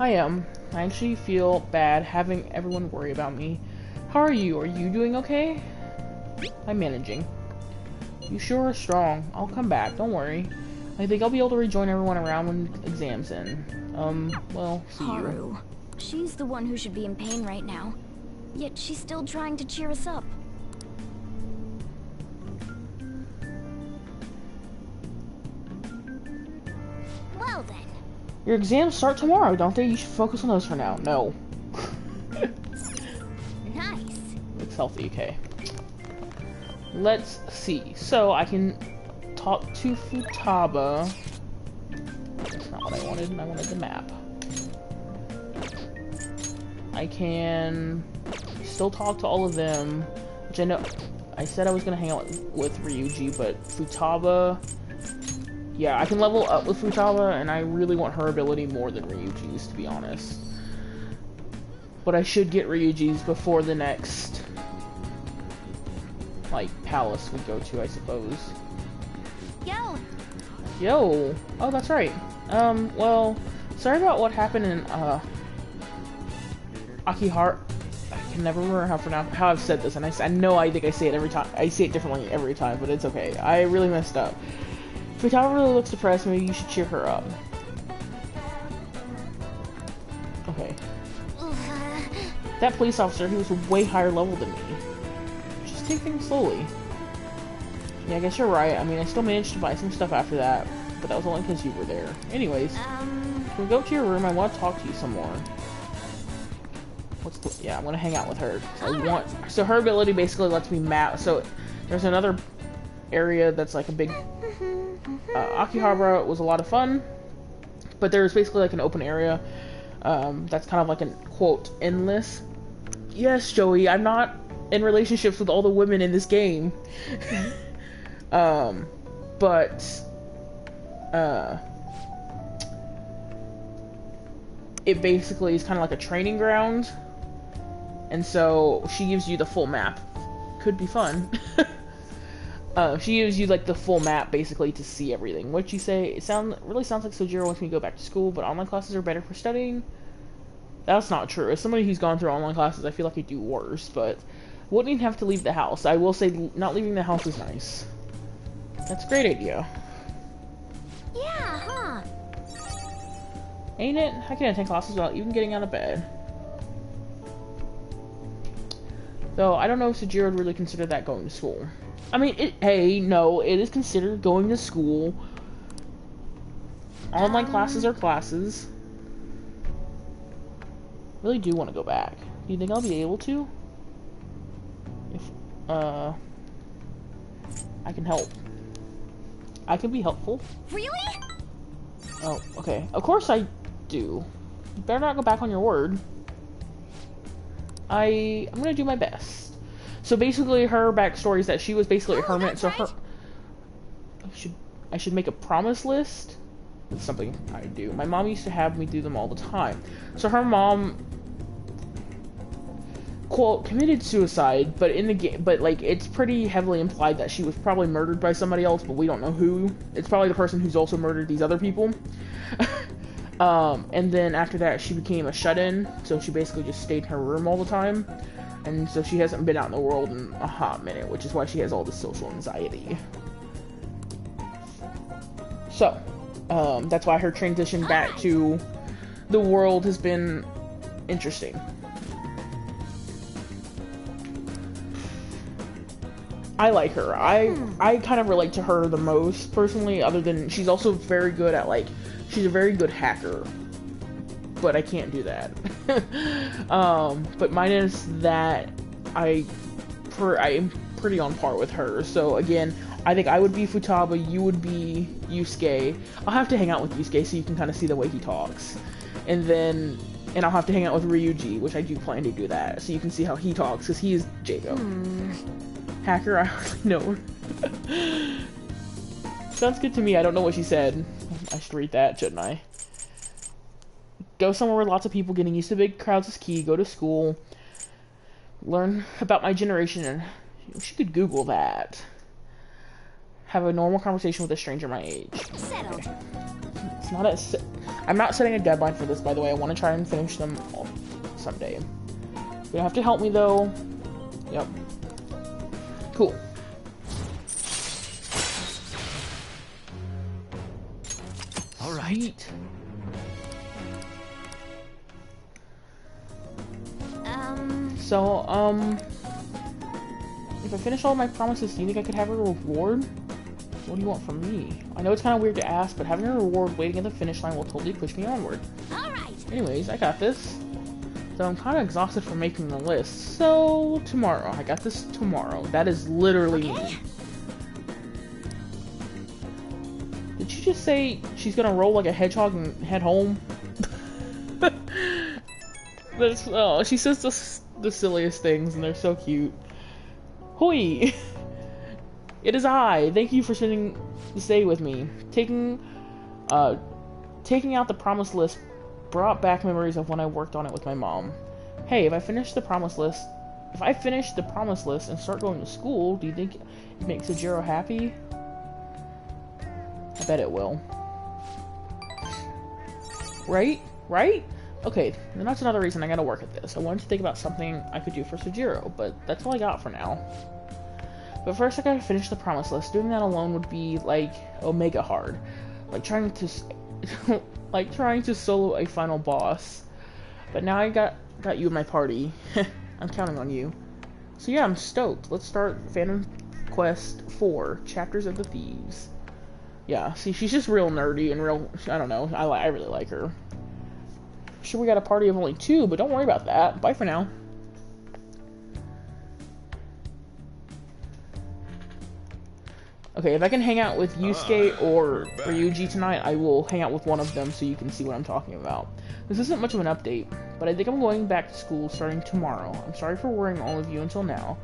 I am. I actually feel bad having everyone worry about me. How are you? Are you doing okay? I'm managing. You sure are strong. I'll come back, don't worry. I think I'll be able to rejoin everyone around when exams end. Well, see Haru. you. She's the one who should be in pain right now. Yet she's still trying to cheer us up. Well then. Your exams start tomorrow, don't they? You should focus on those for now. No. Nice. Looks healthy, okay. Let's see. So, I can talk to Futaba. That's not what I wanted. I wanted the map. I can still talk to all of them, which I know I said I was gonna hang out with Ryuji, but Futaba, yeah, I can level up with Futaba, and I really want her ability more than Ryuji's, to be honest. But I should get Ryuji's before the next, like, palace we go to, I suppose. Yo! Yo! Oh, that's right. Well, sorry about what happened in, Akihara. I can never remember how I've said this, and I know I think I say it every time. I say it differently every time, but it's okay. I really messed up. Futaba really looks depressed. Maybe you should cheer her up. Okay. That police officer, he was way higher level than me. Just take things slowly. Yeah, I guess you're right. I mean, I still managed to buy some stuff after that, but that was only because you were there. Anyways, can we go to your room? I want to talk to you some more. Yeah, I'm gonna hang out with her. So her ability basically lets me map. So there's another area that's like a big. Akihabara was a lot of fun, but there's basically like an open area that's kind of like an quote endless. Yes, Joey, I'm not in relationships with all the women in this game, but it basically is kind of like a training ground. And so she gives you the full map. Could be fun. She gives you like the full map basically to see everything. What'd you say? It really sounds like Sojiro wants me to go back to school, but online classes are better for studying. That's not true. As somebody who's gone through online classes, I feel like I do worse, but wouldn't even have to leave the house. I will say not leaving the house is nice. That's a great idea. Yeah, huh? Ain't it? I can attend classes without even getting out of bed. Though, I don't know if Sojiro would really consider that going to school. I mean, hey, no, it is considered going to school. Online classes are classes. Really do want to go back. Do you think I'll be able to? If, I can help. I can be helpful. Really? Oh, okay. Of course I do. You better not go back on your word. I'm gonna do my best. So basically, her backstory is that she was basically a hermit. So her, I should make a promise list. It's something I do. My mom used to have me do them all the time. So her mom, quote committed suicide, but in the game, but like it's pretty heavily implied that she was probably murdered by somebody else, but we don't know who. It's probably the person who's also murdered these other people. And then after that, she became a shut-in, so she basically just stayed in her room all the time, and so she hasn't been out in the world in a hot minute, which is why she has all this social anxiety. So, that's why her transition back to the world has been interesting. I like her. I kind of relate to her the most, personally, other than she's also very good at, like, she's a very good hacker. But I can't do that. But minus that, I'm pretty on par with her. So, again, I think I would be Futaba, you would be Yusuke. I'll have to hang out with Yusuke so you can kind of see the way he talks. And I'll have to hang out with Ryuji, which I do plan to do that, so you can see how he talks, because he is Jacob. Hacker, I hardly know her. Sounds good to me. I don't know what she said. I should read that, shouldn't I? Go somewhere with lots of people. Getting used to big crowds is key. Go to school. Learn about my generation. And she could Google that. Have a normal conversation with a stranger my age. Okay. It's not I'm not setting a deadline for this, by the way. I want to try and finish them all someday. You have to help me, though. Yep. Cool. All right. So, if I finish all my promises, do you think I could have a reward? What do you want from me? I know it's kind of weird to ask, but having a reward waiting at the finish line will totally push me onward. Alright. Anyways, I got this. So I'm kind of exhausted from making the list. So, tomorrow. I got this tomorrow. That is literally me. Did she just say she's gonna roll like a hedgehog and head home? That's, oh, she says the silliest things and they're so cute. Hoi! It is I. Thank you for spending the day with me. Taking out the promise list brought back memories of when I worked on it with my mom. Hey, if I finish the promise list and start going to school, do you think it makes Sojiro happy? I bet it will. Right? Right? Okay, then that's another reason I gotta work at this. I wanted to think about something I could do for Sojiro, but that's all I got for now. But first I gotta finish the promise list. Doing that alone would be, like, omega hard. Like trying to solo a final boss. But now I got you in my party. I'm counting on you. So yeah, I'm stoked. Let's start Phantom Quest 4, Chapters of the Thieves. Yeah, see, she's just real nerdy and real, I don't know, I really like her. Sure, we got a party of only 2, but don't worry about that. Bye for now. Okay, if I can hang out with Yusuke or Ryuji tonight, I will hang out with one of them so you can see what I'm talking about. This isn't much of an update, but I think I'm going back to school starting tomorrow. I'm sorry for worrying all of you until now.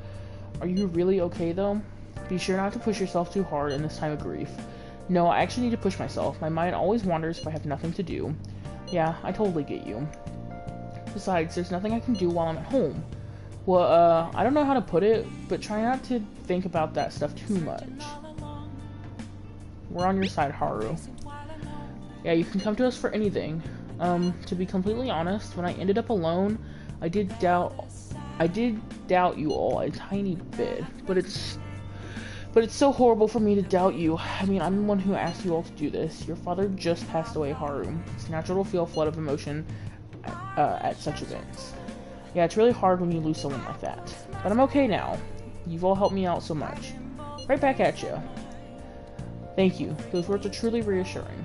Are you really okay, though? Be sure not to push yourself too hard in this time of grief. No, I actually need to push myself. My mind always wanders if I have nothing to do. Yeah, I totally get you. Besides, there's nothing I can do while I'm at home. Well, I don't know how to put it, but try not to think about that stuff too much. We're on your side, Haru. Yeah, you can come to us for anything. To be completely honest, when I ended up alone, I did doubt you all a tiny bit, but it's so horrible for me to doubt you. I mean, I'm the one who asked you all to do this. Your father just passed away, Haru. It's natural to feel a flood of emotion at such events. Yeah, it's really hard when you lose someone like that. But I'm okay now. You've all helped me out so much. Right back at you. Thank you. Those words are truly reassuring.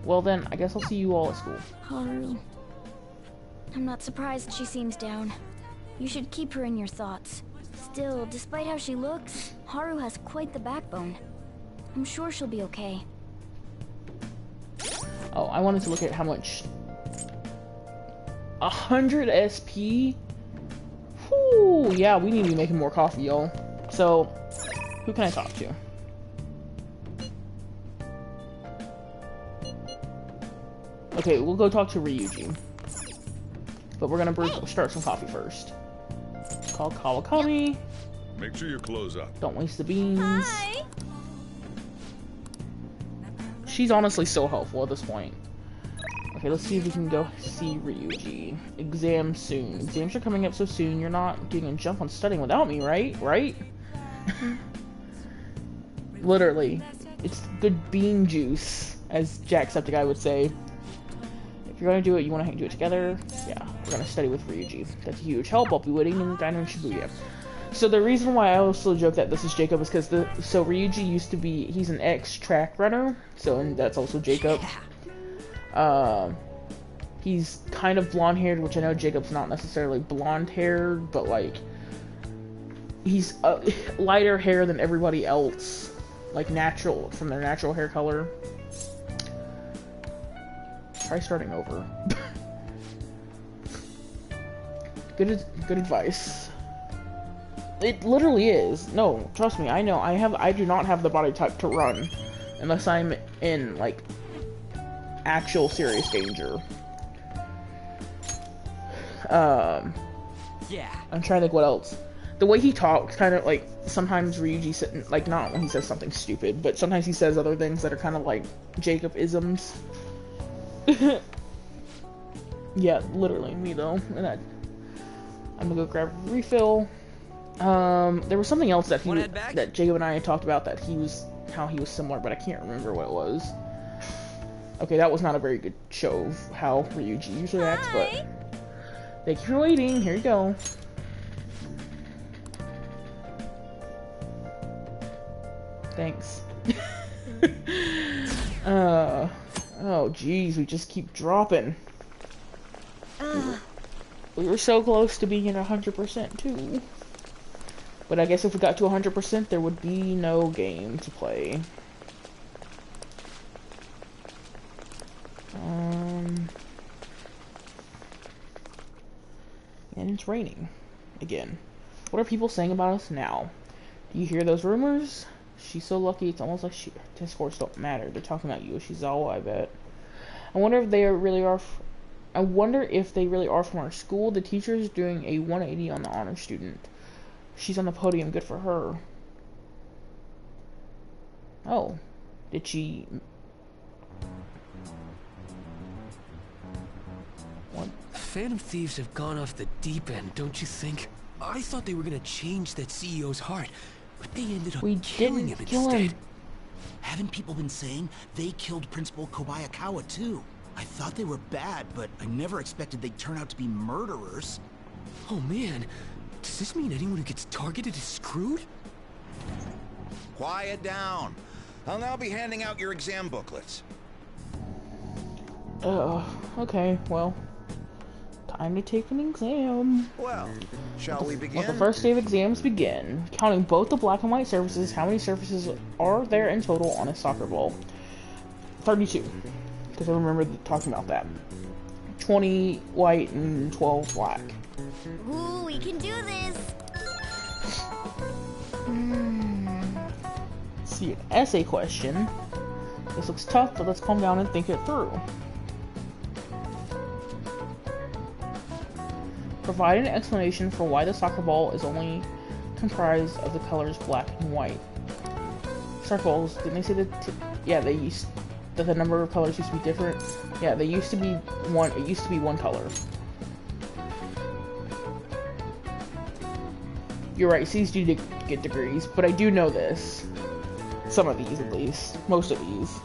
Well then, I guess I'll see you all at school. Haru. I'm not surprised she seems down. You should keep her in your thoughts. Still, despite how she looks, Haru has quite the backbone. I'm sure she'll be okay. Oh, I wanted to look at how much... 100 SP? Whew, yeah, we need to be making more coffee, y'all. So, who can I talk to? Okay, we'll go talk to Ryuji. But we're gonna start some coffee first. It's called Kawakami. Make sure you close up. Don't waste the beans. Hi. She's honestly so helpful at this point. Okay, let's see if we can go see Ryuji. Exam soon. Exams are coming up so soon. You're not getting a jump on studying without me, right? Right? Literally. It's good bean juice, as Jacksepticeye would say. If you're gonna do it, you wanna do it together. Yeah, we're gonna study with Ryuji. That's a huge help. I'll be waiting in the diner in Shibuya. So the reason why I also joke that this is Jacob is because so Ryuji used to be, he's an ex-track runner, so and that's also Jacob. He's kind of blonde-haired, which I know Jacob's not necessarily blonde-haired, but like he's lighter hair than everybody else, like natural from their natural hair color. Try starting over. Good advice. It literally is. No, trust me, I know. I do not have the body type to run unless I'm in like actual serious danger. Yeah. I'm trying to think what else. The way he talks, kind of like sometimes Ryuji sitting like not when he says something stupid, but sometimes he says other things that are kind of like Jacob-isms. Yeah, literally me though. And I'm gonna go grab a refill. There was something else that that Jacob and I had talked about that how he was similar, but I can't remember what it was. Okay, that was not a very good show of how Ryuji usually acts, but thank you for waiting. Here you go. Thanks. Oh geez, we just keep dropping. We were so close to being at 100% too. But I guess if we got to 100%, there would be no game to play. And it's raining. Again. What are people saying about us now? Do you hear those rumors? She's so lucky, it's almost like test scores don't matter. They're talking about you. She's all, I bet. I wonder if they really are from our school. The teacher's doing a 180 on the honor student. She's on the podium. Good for her. Oh. Did she... What? Phantom Thieves have gone off the deep end, don't you think? I thought they were gonna change that CEO's heart, but they ended up killing him instead. Haven't people been saying they killed Principal Kobayakawa too? I thought they were bad, but I never expected they'd turn out to be murderers. Oh man, does this mean anyone who gets targeted is screwed? Quiet down. I'll now be handing out your exam booklets. Okay, well. Time to take an exam. Well, shall we begin? Let the first day of exams begin. Counting both the black and white surfaces, how many surfaces are there in total on a soccer ball? 32. Because I remember talking about that. 20 white and 12 black. Ooh, we can do this. See, an essay question. This looks tough, but let's calm down and think it through. Provide an explanation for why the soccer ball is only comprised of the colors black and white. Soccer balls, didn't they say that? Yeah, they used that the number of colors used to be different. Yeah, they used to be one. It used to be one color. You're right. C's do get degrees, but I do know this. Some of these, at least. Most of these.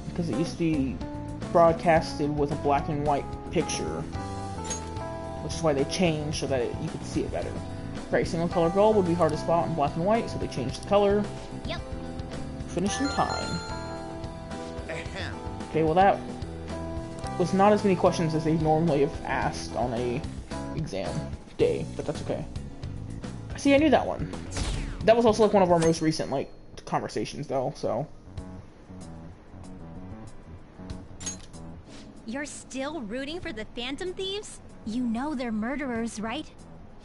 Because it used to be broadcasted with a black and white picture, which is why they changed so that you could see it better. Right, single color goal would be hard to spot in black and white, so they changed the color. Yep. Finish in time. Okay, well that was not as many questions as they normally have asked on a exam day, but that's okay. See, I knew that one. That was also like one of our most recent like conversations though, so. You're still rooting for the Phantom Thieves? You know they're murderers, right?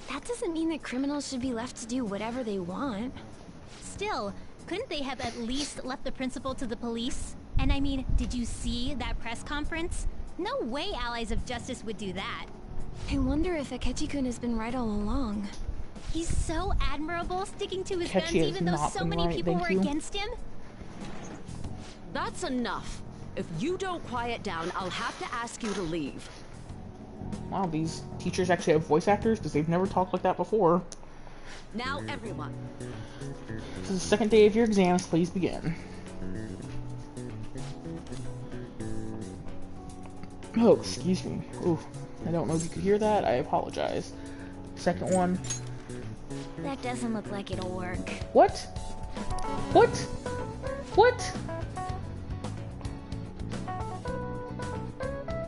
That doesn't mean that criminals should be left to do whatever they want. Still, couldn't they have at least left the principal to the police? And I mean, did you see that press conference? No way Allies of Justice would do that. I wonder if Akechi-kun has been right all along. He's so admirable, sticking to his guns Akechi has even though not so been many right, people thank were you. against him. That's enough. If you don't quiet down, I'll have to ask you to leave. Wow, these teachers actually have voice actors because they've never talked like that before. Now, everyone. This is the second day of your exams. Please begin. Oh, excuse me. Ooh, I don't know if you could hear that. I apologize. Second one. That doesn't look like it'll work. What? What? What?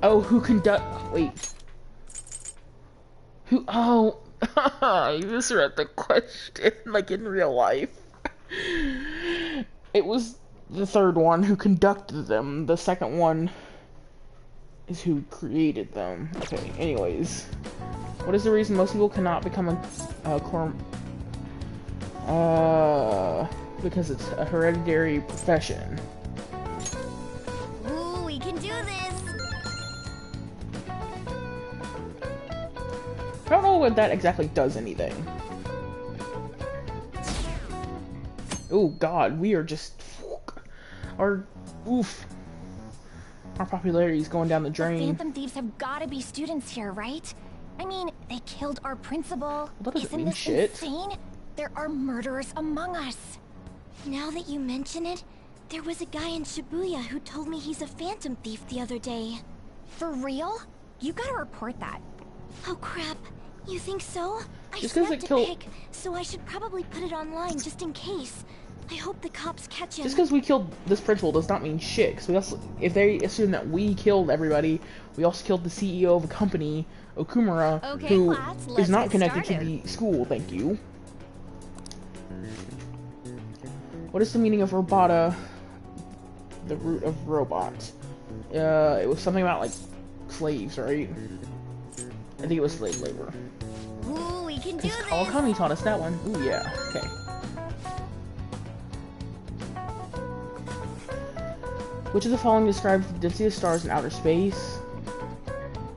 Oh, who conduct? Wait. Who? Oh, you misread the question, like in real life. It was the third one who conducted them. The second one is who created them. Okay, anyways. What is the reason most people cannot become a quorum? Because it's a hereditary profession. Ooh, we can do this! I don't know what that exactly does anything. Oh god, we are just... Our popularity is going down the drain. The Phantom Thieves have gotta be students here, right? I mean, they killed our principal. Well, that doesn't Isn't mean this shit. insane? There are murderers among us. Now that you mention it, there was a guy in Shibuya who told me he's a Phantom Thief the other day. For real? You gotta report that. Oh crap, you think so? I Just 'cause snapped it a killed- pic, so I should probably put it online just in case. I hope the cops catch him. Just because we killed this principal does not mean shit. Cause we also, if they assume that we killed everybody, we also killed the CEO of a company, Okumura, Okay, who class, is let's not get connected started. to the school. Thank you. What is the meaning of robota? The root of robot. It was something about like slaves, right? I think it was slave labor. Ooh, we can do Because this! Kawakami taught us that one. Ooh, yeah. Okay. Which of the following describes the density of stars in outer space?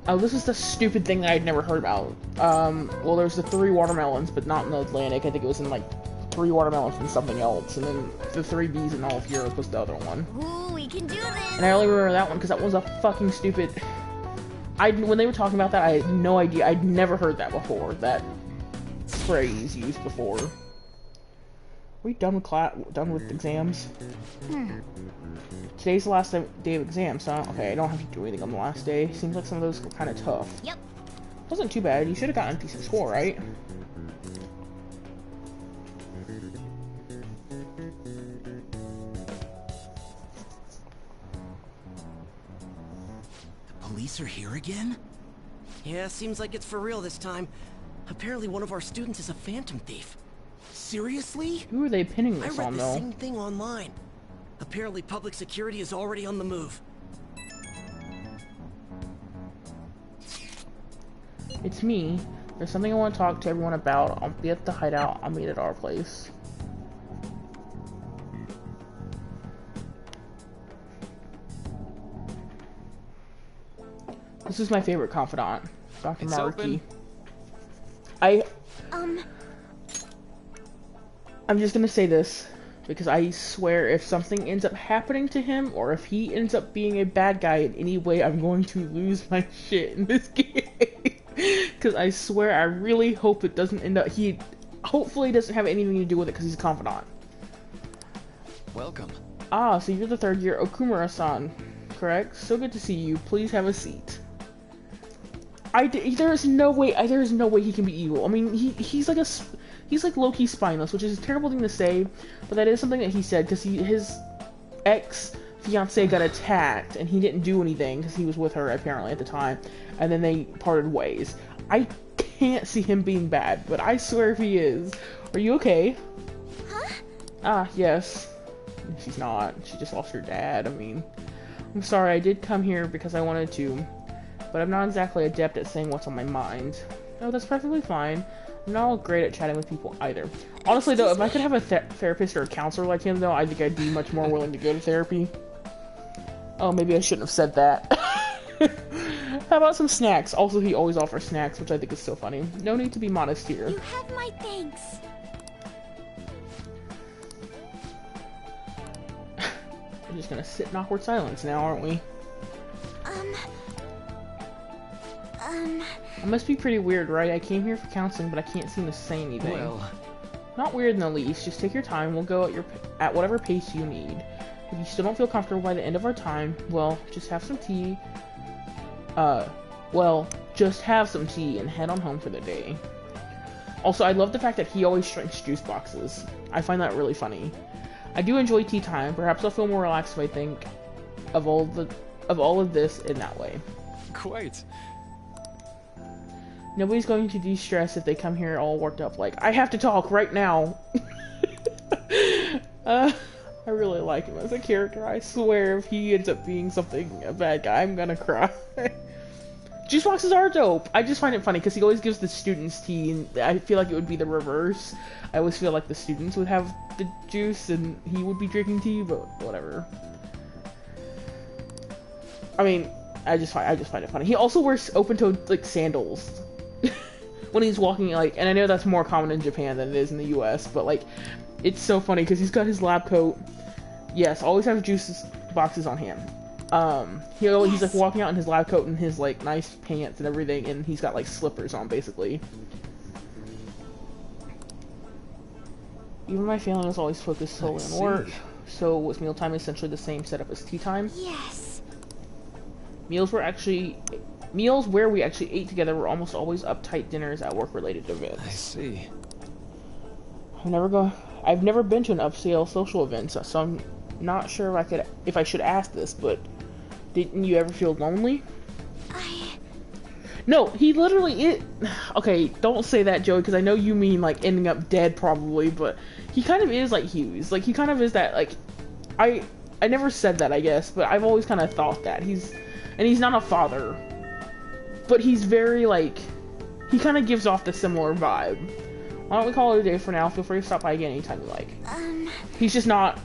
Oh, this is the stupid thing that I'd never heard about. Well, there's the 3 watermelons, but not in the Atlantic. I think it was in, like, 3 watermelons and something else. And then the 3 bees in all of Europe was the other one. Ooh, we can do this! And I only remember that one because that was a fucking stupid... When they were talking about that, I had no idea. I'd never heard that before. That phrase used before. Are we done with exams? Today's the last day of exams, so okay, I don't have to do anything on the last day. Seems like some of those were kind of tough. Yep. Wasn't too bad. You should have gotten a decent score, right? The police are here again? Yeah, seems like it's for real this time. Apparently one of our students is a Phantom Thief. Seriously? Who are they pinning I this read on, the though? same thing online. Apparently public security is already on the move. It's me. There's something I want to talk to everyone about. I'll be at the hideout. I'll meet at our place. This is my favorite confidant, Dr. It's Maruki. open. I'm just gonna say this, because I swear if something ends up happening to him, or if he ends up being a bad guy in any way, I'm going to lose my shit in this game. Because I swear, I really hope it doesn't end up, he hopefully doesn't have anything to do with it because he's a confidant. Welcome. Ah, so you're the 3rd year Okumura-san, correct? So good to see you. Please have a seat. There is no way he can be evil. I mean, he's like low-key spineless, which is a terrible thing to say, but that is something that he said, because his ex-fiancée got attacked, and he didn't do anything, because he was with her, apparently, at the time, and then they parted ways. I can't see him being bad, but I swear if he is. Are you okay? Huh? Ah, yes. She's not. She just lost her dad. I mean, I'm sorry, I did come here because I wanted to, but I'm not exactly adept at saying what's on my mind. No, that's perfectly fine. I'm not all great at chatting with people either. Honestly, though, if I could have a therapist or a counselor like him, though, I think I'd be much more willing to go to therapy. Oh, maybe I shouldn't have said that. How about some snacks? Also, he always offers snacks, which I think is so funny. No need to be modest here. You have my thanks. We're just gonna sit in awkward silence now, aren't we? It must be pretty weird, right? I came here for counseling, but I can't seem to say anything. Well, not weird in the least. Just take your time. We'll go at whatever pace you need. If you still don't feel comfortable by the end of our time, well, just have some tea. Just have some tea and head on home for the day. Also, I love the fact that he always drinks juice boxes. I find that really funny. I do enjoy tea time. Perhaps I'll feel more relaxed if I think of all of this in that way. Quite. Nobody's going to de-stress if they come here all worked up like, I have to talk right now. I really like him as a character. I swear if he ends up being a bad guy, I'm gonna cry. Juice boxes are dope. I just find it funny because he always gives the students tea, and I feel like it would be the reverse. I always feel like the students would have the juice and he would be drinking tea, but whatever. I mean, I just find it funny. He also wears open-toed like sandals when he's walking, like, and I know that's more common in Japan than it is in the US, but like, it's so funny because he's got his lab coat. Yes, always have juice boxes on hand. He's like walking out in his lab coat and his like nice pants and everything, and he's got like slippers on basically. Even my family was always focused solely on work, so was mealtime essentially the same setup as tea time? Yes. Meals where we actually ate together were almost always uptight dinners at work-related events. I see. I've never been to an upscale social event, so I'm not sure if I should ask this, but didn't you ever feel lonely? No, he literally okay, don't say that, Joey, because I know you mean like ending up dead probably, but he kind of is like Hughes. Like he kind of is that, like, I never said that, I guess, but I've always kind of thought that he's not a father, but he's very like, he kind of gives off the similar vibe. Why don't we call it a day for now? Feel free to stop by again anytime you like. He's just not.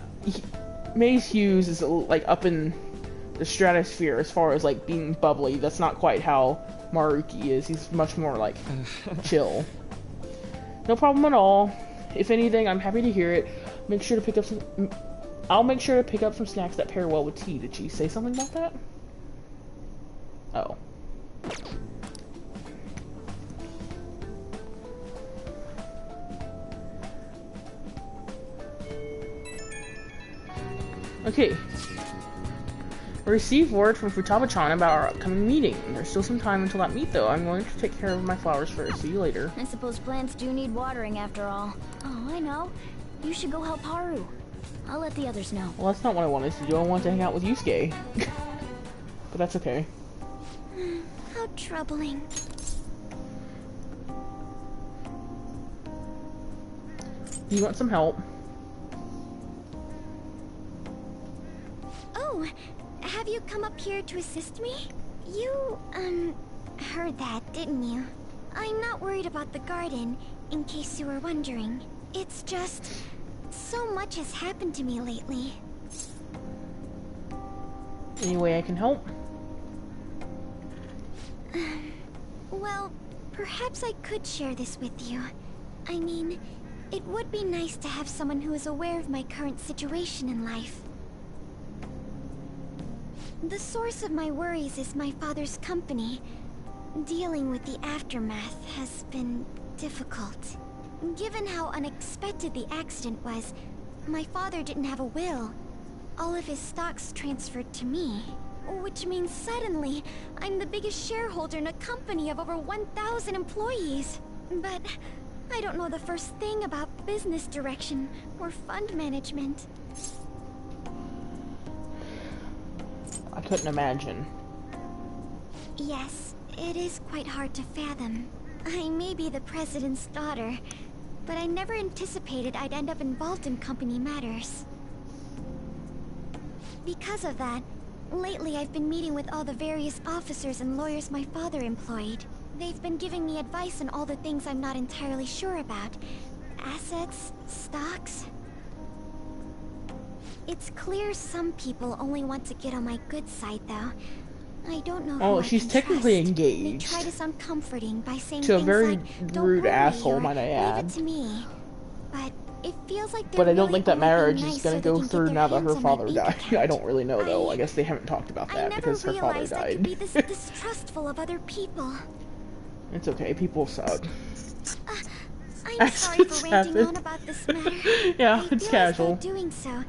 Maze Hughes is like up in the stratosphere as far as like being bubbly. That's not quite how Maruki is. He's much more like chill. No problem at all. If anything, I'm happy to hear it. Make sure to pick up some. I'll make sure to pick up some snacks that pair well with tea. Did she say something about that? Oh. Okay. I received word from Futaba-chan about our upcoming meeting. There's still some time until that meet, though. I'm going to take care of my flowers first. See you later. I suppose plants do need watering after all. Oh, I know. You should go help Haru. I'll let the others know. Well, that's not what I wanted to do. I wanted to hang out with Yusuke. But that's okay. How troubling. Do you want some help? Oh, have you come up here to assist me? You, heard that, didn't you? I'm not worried about the garden, in case you were wondering. It's just, so much has happened to me lately. Any way I can help? Well, perhaps I could share this with you. I mean, it would be nice to have someone who is aware of my current situation in life. The source of my worries is my father's company. Dealing with the aftermath has been difficult. Given how unexpected the accident was, my father didn't have a will. All of his stocks transferred to me. Which means suddenly, I'm the biggest shareholder in a company of over 1,000 employees. But I don't know the first thing about business direction or fund management. I couldn't imagine. Yes, it is quite hard to fathom. I may be the president's daughter, but I never anticipated I'd end up involved in company matters. Because of that, lately I've been meeting with all the various officers and lawyers my father employed. They've been giving me advice on all the things I'm not entirely sure about. Assets, stocks. It's clear some people only want to get on my good side, though. I don't know Oh, who she's I can technically trust. engaged. They try to sound comforting by saying To a things very like, "Don't rude worry," asshole, or might I "Leave add. it to me." But it feels like they're But I don't really think that only being marriage nice is gonna so they go can get through their now that her hands on my father bank died. I account. don't really know though. I guess they haven't talked about I that never because her father realized I could died. be this distrustful of other people. It's okay, people suck. I'm sorry for ranting on about this matter. Yeah, I it's feel casual. as though doing so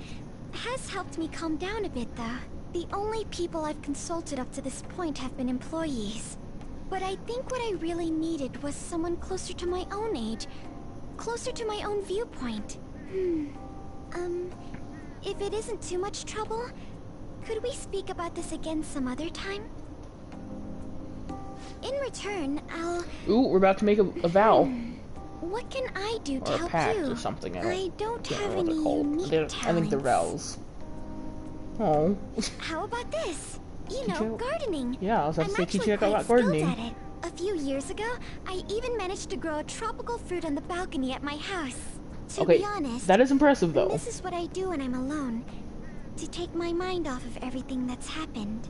has helped me calm down a bit, though. The only people I've consulted up to this point have been employees. But I think what I really needed was someone closer to my own age, closer to my own viewpoint. If it isn't too much trouble, could we speak about this again some other time? In return, I'll... Ooh, we're about to make a vow. What can I do to Or a help pact you? or something. I don't can't have remember any what they're unique called. talents. I think they're vows. Oh. How about this? You know, Teach you- gardening. Yeah, I was about to I'm say actually teach you quite about skilled gardening. at it. A few years ago, I even managed to grow a tropical fruit on the balcony at my house. To Okay, be honest, that is impressive though. this is what I do when I'm alone, to take my mind off of everything that's happened.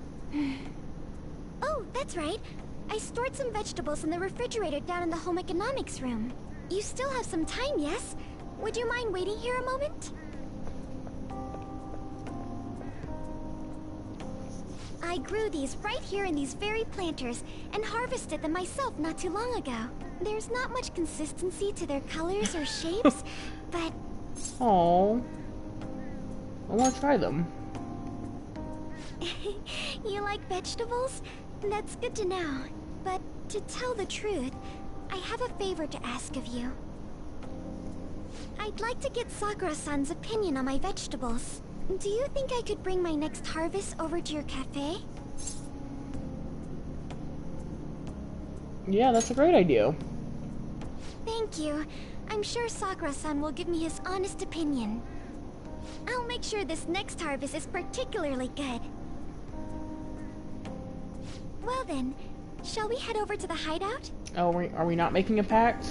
Oh, that's right. I stored some vegetables in the refrigerator down in the home economics room. You still have some time, yes? Would you mind waiting here a moment? I grew these right here in these very planters and harvested them myself not too long ago. There's not much consistency to their colors or shapes, but... Oh, I want to try them. You like vegetables? That's good to know. But to tell the truth, I have a favor to ask of you. I'd like to get Sakura-san's opinion on my vegetables. Do you think I could bring my next harvest over to your cafe? Yeah, that's a great idea. Thank you. I'm sure Sakura-san will give me his honest opinion. I'll make sure this next harvest is particularly good. Well then, shall we head over to the hideout? Oh, are we not making a pact?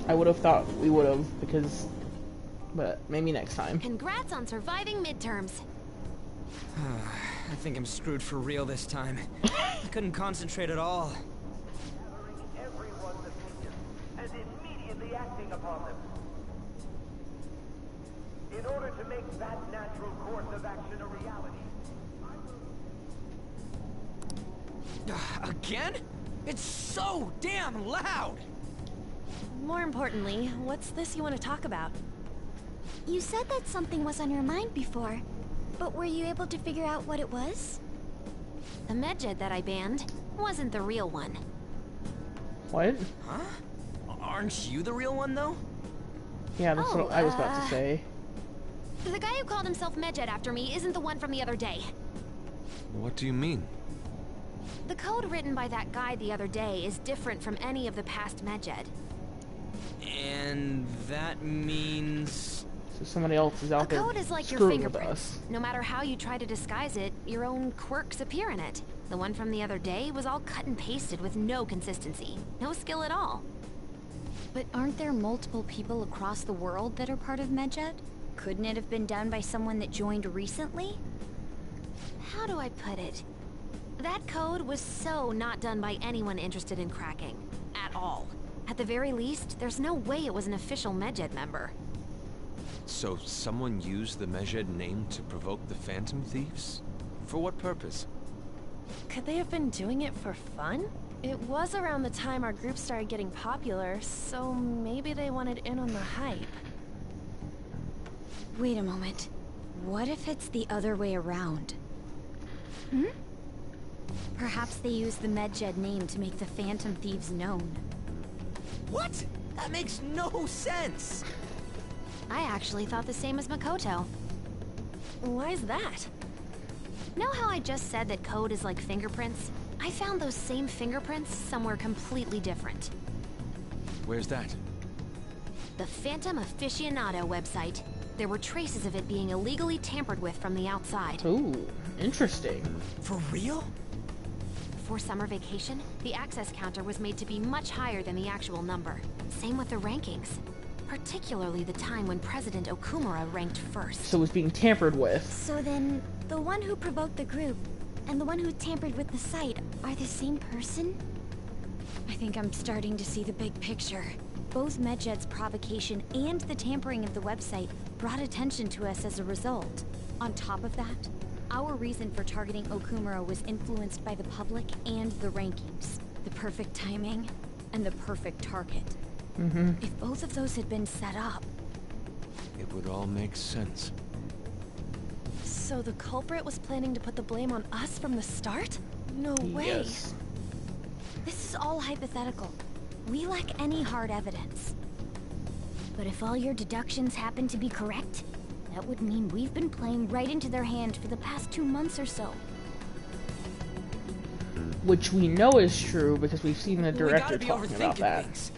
I would have thought we would have, because... But maybe next time. Congrats on surviving midterms. I think I'm screwed for real this time. I couldn't concentrate at all. Everyone's opinions and immediately acting upon them. In order to make that natural course of action a reality. Again? It's so damn loud! More importantly, what's this you want to talk about? You said that something was on your mind before, but were you able to figure out what it was? The medjed that I banned wasn't the real one. What? Huh? Aren't you the real one, though? Yeah, that's what I was about to say. The guy who called himself medjed after me isn't the one from the other day. What do you mean? The code written by that guy the other day is different from any of the past medjed. And that means... So somebody else is out there code is like your screwing with fingerprint. us. No matter how you try to disguise it, your own quirks appear in it. The one from the other day was all cut and pasted with no consistency. No skill at all. But aren't there multiple people across the world that are part of medjed? Couldn't it have been done by someone that joined recently? How do I put it? That code was so not done by anyone interested in cracking. At all. At the very least, there's no way it was an official medjed member. So someone used the Medjed name to provoke the Phantom Thieves? For what purpose? Could they have been doing it for fun? It was around the time our group started getting popular, so maybe they wanted in on the hype. Wait a moment. What if it's the other way around? Perhaps they used the medjed name to make the Phantom Thieves known. What? That makes no sense! I actually thought the same as Makoto. Why is that? Know how I just said that code is like fingerprints? I found those same fingerprints somewhere completely different. Where's that? The Phantom Aficionado website. There were traces of it being illegally tampered with from the outside. Ooh, interesting. For real? For summer vacation, the access counter was made to be much higher than the actual number. Same with the rankings. particularly the time when President Okumura ranked first. So it was being tampered with. So then, the one who provoked the group and the one who tampered with the site are the same person? I think I'm starting to see the big picture. Both Medjed's provocation and the tampering of the website brought attention to us as a result. On top of that, our reason for targeting Okumura was influenced by the public and the rankings. The perfect timing and the perfect target. If both of those had been set up... It would all make sense. So the culprit was planning to put the blame on us from the start? No way. Yes. This is all hypothetical. We lack any hard evidence. But if all your deductions happen to be correct, that would mean we've been playing right into their hand for the past 2 months or so. Which we know is true because we've seen the director talking about that. Things.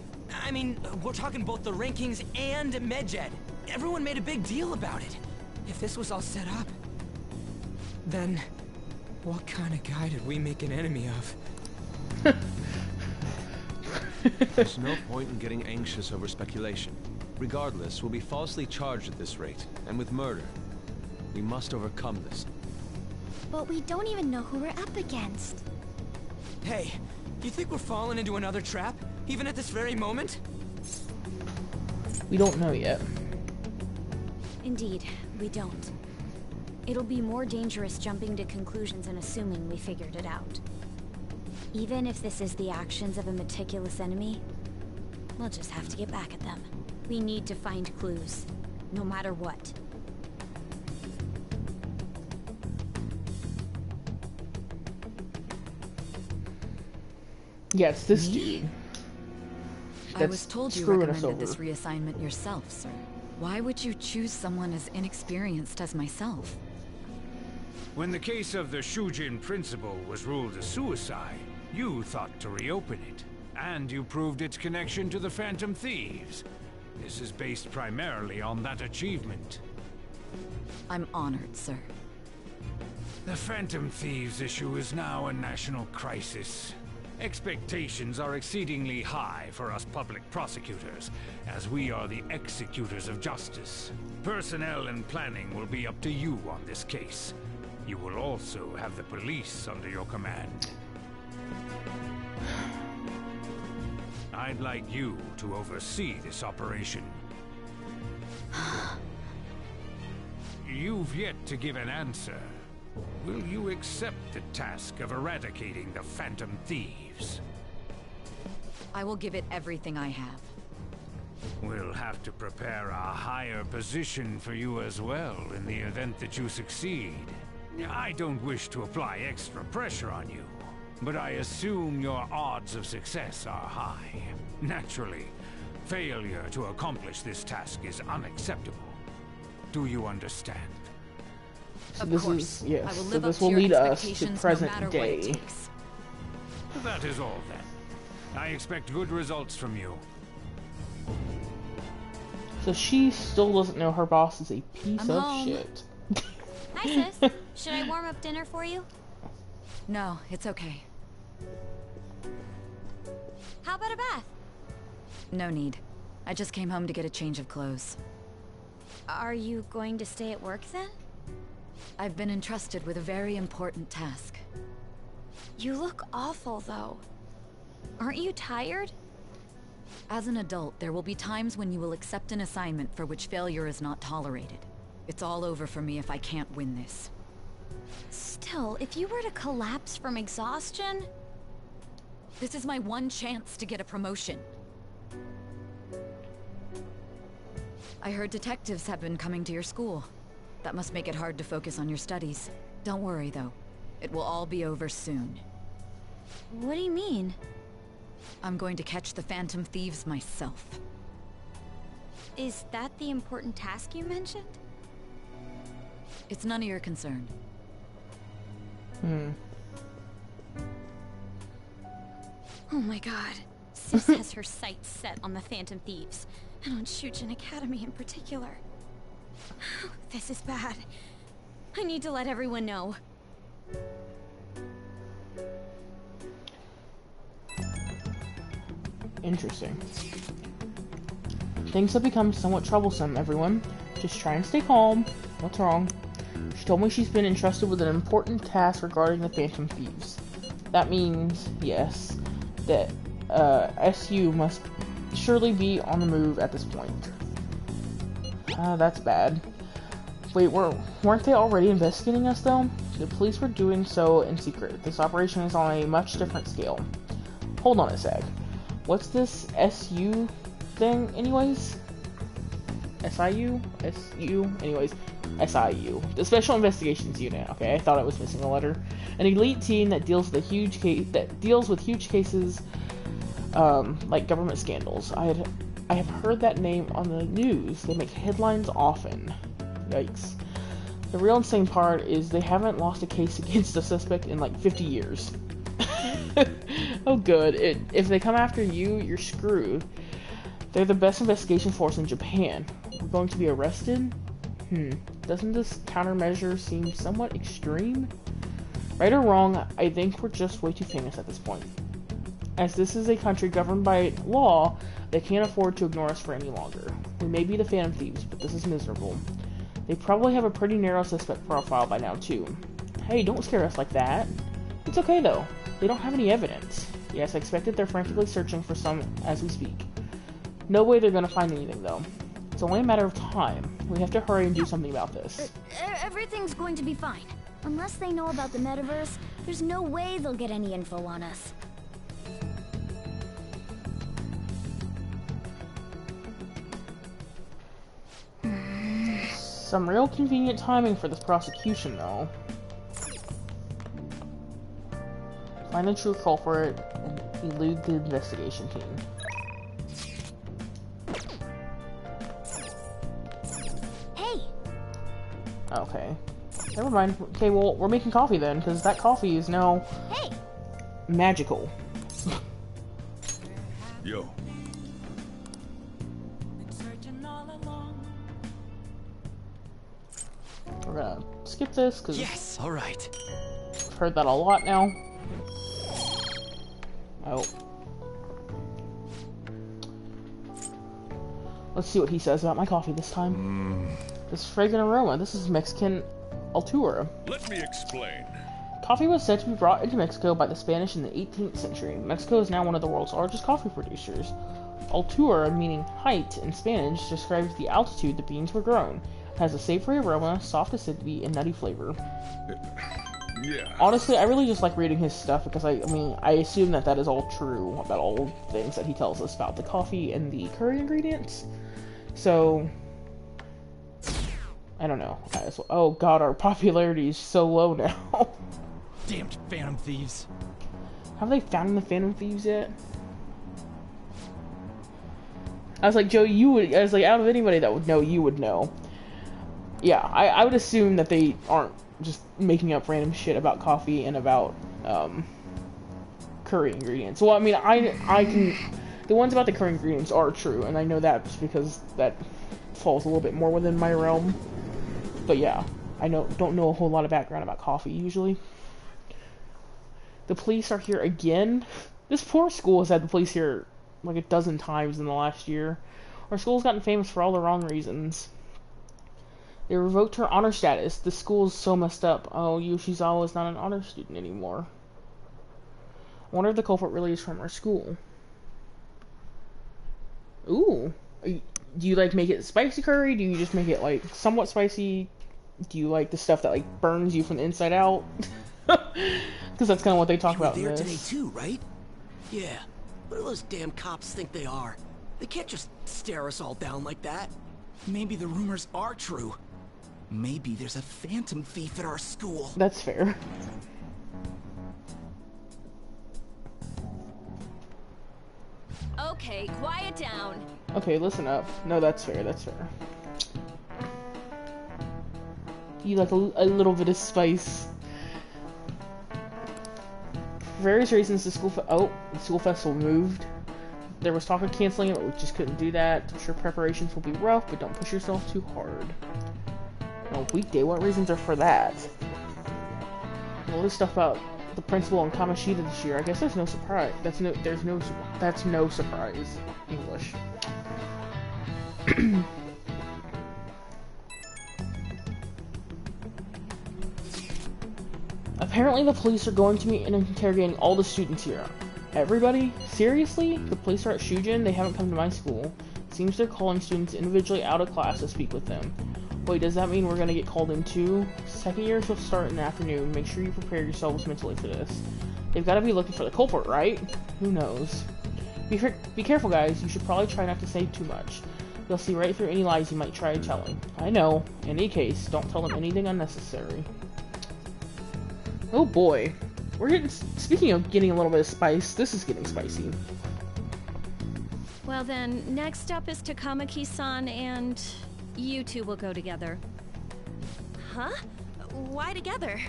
I mean, we're talking both the rankings and Medjed. Everyone made a big deal about it. If this was all set up, then what kind of guy did we make an enemy of? There's no point in getting anxious over speculation. Regardless, we'll be falsely charged at this rate, and with murder. We must overcome this. But we don't even know who we're up against. Hey, you think we're falling into another trap? Even at this very moment? We don't know yet. Indeed, we don't. It'll be more dangerous jumping to conclusions and assuming we figured it out. Even if this is the actions of a meticulous enemy, we'll just have to get back at them. We need to find clues, no matter what. Yeah, it's this dude. I was told you screwing us recommended over. this reassignment yourself, sir. Why would you choose someone as inexperienced as myself? When the case of the Shujin principal was ruled a suicide, you thought to reopen it. And you proved its connection to the Phantom Thieves. This is based primarily on that achievement. I'm honored, sir. The Phantom Thieves issue is now a national crisis. Expectations are exceedingly high for us public prosecutors, as we are the executors of justice. Personnel and planning will be up to you on this case. You will also have the police under your command. I'd like you to oversee this operation. You've yet to give an answer. Will you accept the task of eradicating the Phantom Thieves? I will give it everything I have. We'll have to prepare a higher position for you as well in the event that you succeed. I don't wish to apply extra pressure on you, but I assume your odds of success are high. Naturally, failure to accomplish this task is unacceptable. Do you understand? So Of this course. is, yes, I will so live this up will to your lead us to expectations present no matter day. what it takes. That is all then. I expect good results from you. So she still doesn't know her boss is a piece I'm of home. shit. Hi, sis. Should I warm up dinner for you? No, it's okay. How about a bath? No need. I just came home to get a change of clothes. Are you going to stay at work then? I've been entrusted with a very important task. You look awful, though. Aren't you tired? As an adult, there will be times when you will accept an assignment for which failure is not tolerated. It's all over for me if I can't win this. Still, if you were to collapse from exhaustion... This is my one chance to get a promotion. I heard detectives have been coming to your school. That must make it hard to focus on your studies. Don't worry, though. It will all be over soon. What do you mean? I'm going to catch the Phantom Thieves myself. Is that the important task you mentioned? It's none of your concern. Oh my god. Sis has her sights set on the Phantom Thieves, and on Shujin Academy in particular. This is bad. I need to let everyone know. Interesting. Things have become somewhat troublesome, everyone. Just try and stay calm. What's wrong? She told me she's been entrusted with an important task regarding the Phantom Thieves. That means, yes, that SU must surely be on the move at this point. That's bad. Wait, weren't they already investigating us, though? The police were doing so in secret. This operation is on a much different scale. Hold on a sec. What's this SU thing, anyways? SIU? SU? Anyways, SIU. The Special Investigations Unit. Okay, I thought I was missing a letter. An elite team that deals with huge cases, like government scandals. I have heard that name on the news. They make headlines often. Yikes. The real insane part is they haven't lost a case against a suspect in like 50 years. Oh good. If they come after you, you're screwed. They're the best investigation force in Japan. We're going to be arrested? Doesn't this countermeasure seem somewhat extreme? Right or wrong, I think we're just way too famous at this point. As this is a country governed by law, they can't afford to ignore us for any longer. We may be the Phantom Thieves, but this is miserable. They probably have a pretty narrow suspect profile by now, too. Hey, don't scare us like that. It's okay, though. They don't have any evidence. Yes, I expected they're frantically searching for some as we speak. No way they're gonna find anything, though. It's only a matter of time. We have to hurry and do something about this. Everything's going to be fine. Unless they know about the metaverse, there's no way they'll get any info on us. Some real convenient timing for this prosecution, though. Find the true culprit and elude the investigation team. Hey! Okay. Never mind. Okay, well, we're making coffee then, because that coffee is now... Hey! Magical. Yo. We're gonna skip this, because... Yes! Alright. I've heard that a lot now. Oh. Let's see what he says about my coffee this time. This fragrant aroma. This is Mexican Altura. Let me explain. Coffee was said to be brought into Mexico by the Spanish in the 18th century. Mexico is now one of the world's largest coffee producers. Altura, meaning height in Spanish, describes the altitude the beans were grown. It has a savory aroma, soft acidity, and nutty flavor. Yeah. Honestly, I really just like reading his stuff because I mean, I assume that is all true about all things that he tells us about the coffee and the curry ingredients. So, I don't know. Oh god, our popularity is so low now. Damned Phantom Thieves. Have they found the Phantom Thieves yet? I was like, Joe, I was like, out of anybody that would know, you would know. Yeah, I would assume that they aren't just making up random shit about coffee and about curry ingredients. Well, I mean, I can... The ones about the curry ingredients are true, and I know that just because that falls a little bit more within my realm. But yeah, I don't know a whole lot of background about coffee, usually. The police are here again? This poor school has had the police here like a dozen times in the last year. Our school's gotten famous for all the wrong reasons. They revoked her honor status. The school's so messed up. Oh, Yoshizawa is not an honor student anymore. I wonder if the culprit really is from our school. Ooh. Do you like make it spicy curry? Do you just make it like somewhat spicy? Do you like the stuff that like burns you from the inside out? Because that's kind of what they talk about in They were this. there today too, right? Yeah. What do those damn cops think they are? They can't just stare us all down like that. Maybe the rumors are true. Maybe there's a phantom thief at our school. That's fair. Okay, quiet down. Okay, listen up. No, that's fair, that's fair. You like a little bit of spice. For various reasons, the school festival moved. There was talk of canceling it, but we just couldn't do that. I'm sure preparations will be rough, but don't push yourself too hard. No, weekday, what reasons are for that? All this stuff about the principal and Kamoshida this year, I guess there's no surprise. That's no surprise. English. Apparently the police are going to be interrogating all the students here. Everybody? Seriously? The police are at Shujin? They haven't come to my school. Seems they're calling students individually out of class to speak with them. Wait, does that mean we're gonna get called in too? Second years will start in the afternoon. Make sure you prepare yourselves mentally for this. They've got to be looking for the culprit, right? Who knows? Be careful, guys. You should probably try not to say too much. They'll see right through any lies you might try telling. I know. In any case, don't tell them anything unnecessary. Oh boy. We're getting, speaking of getting a little bit of spice, this is getting spicy. Well then, next up is Takamaki-san, and you two will go together. Huh? Why together?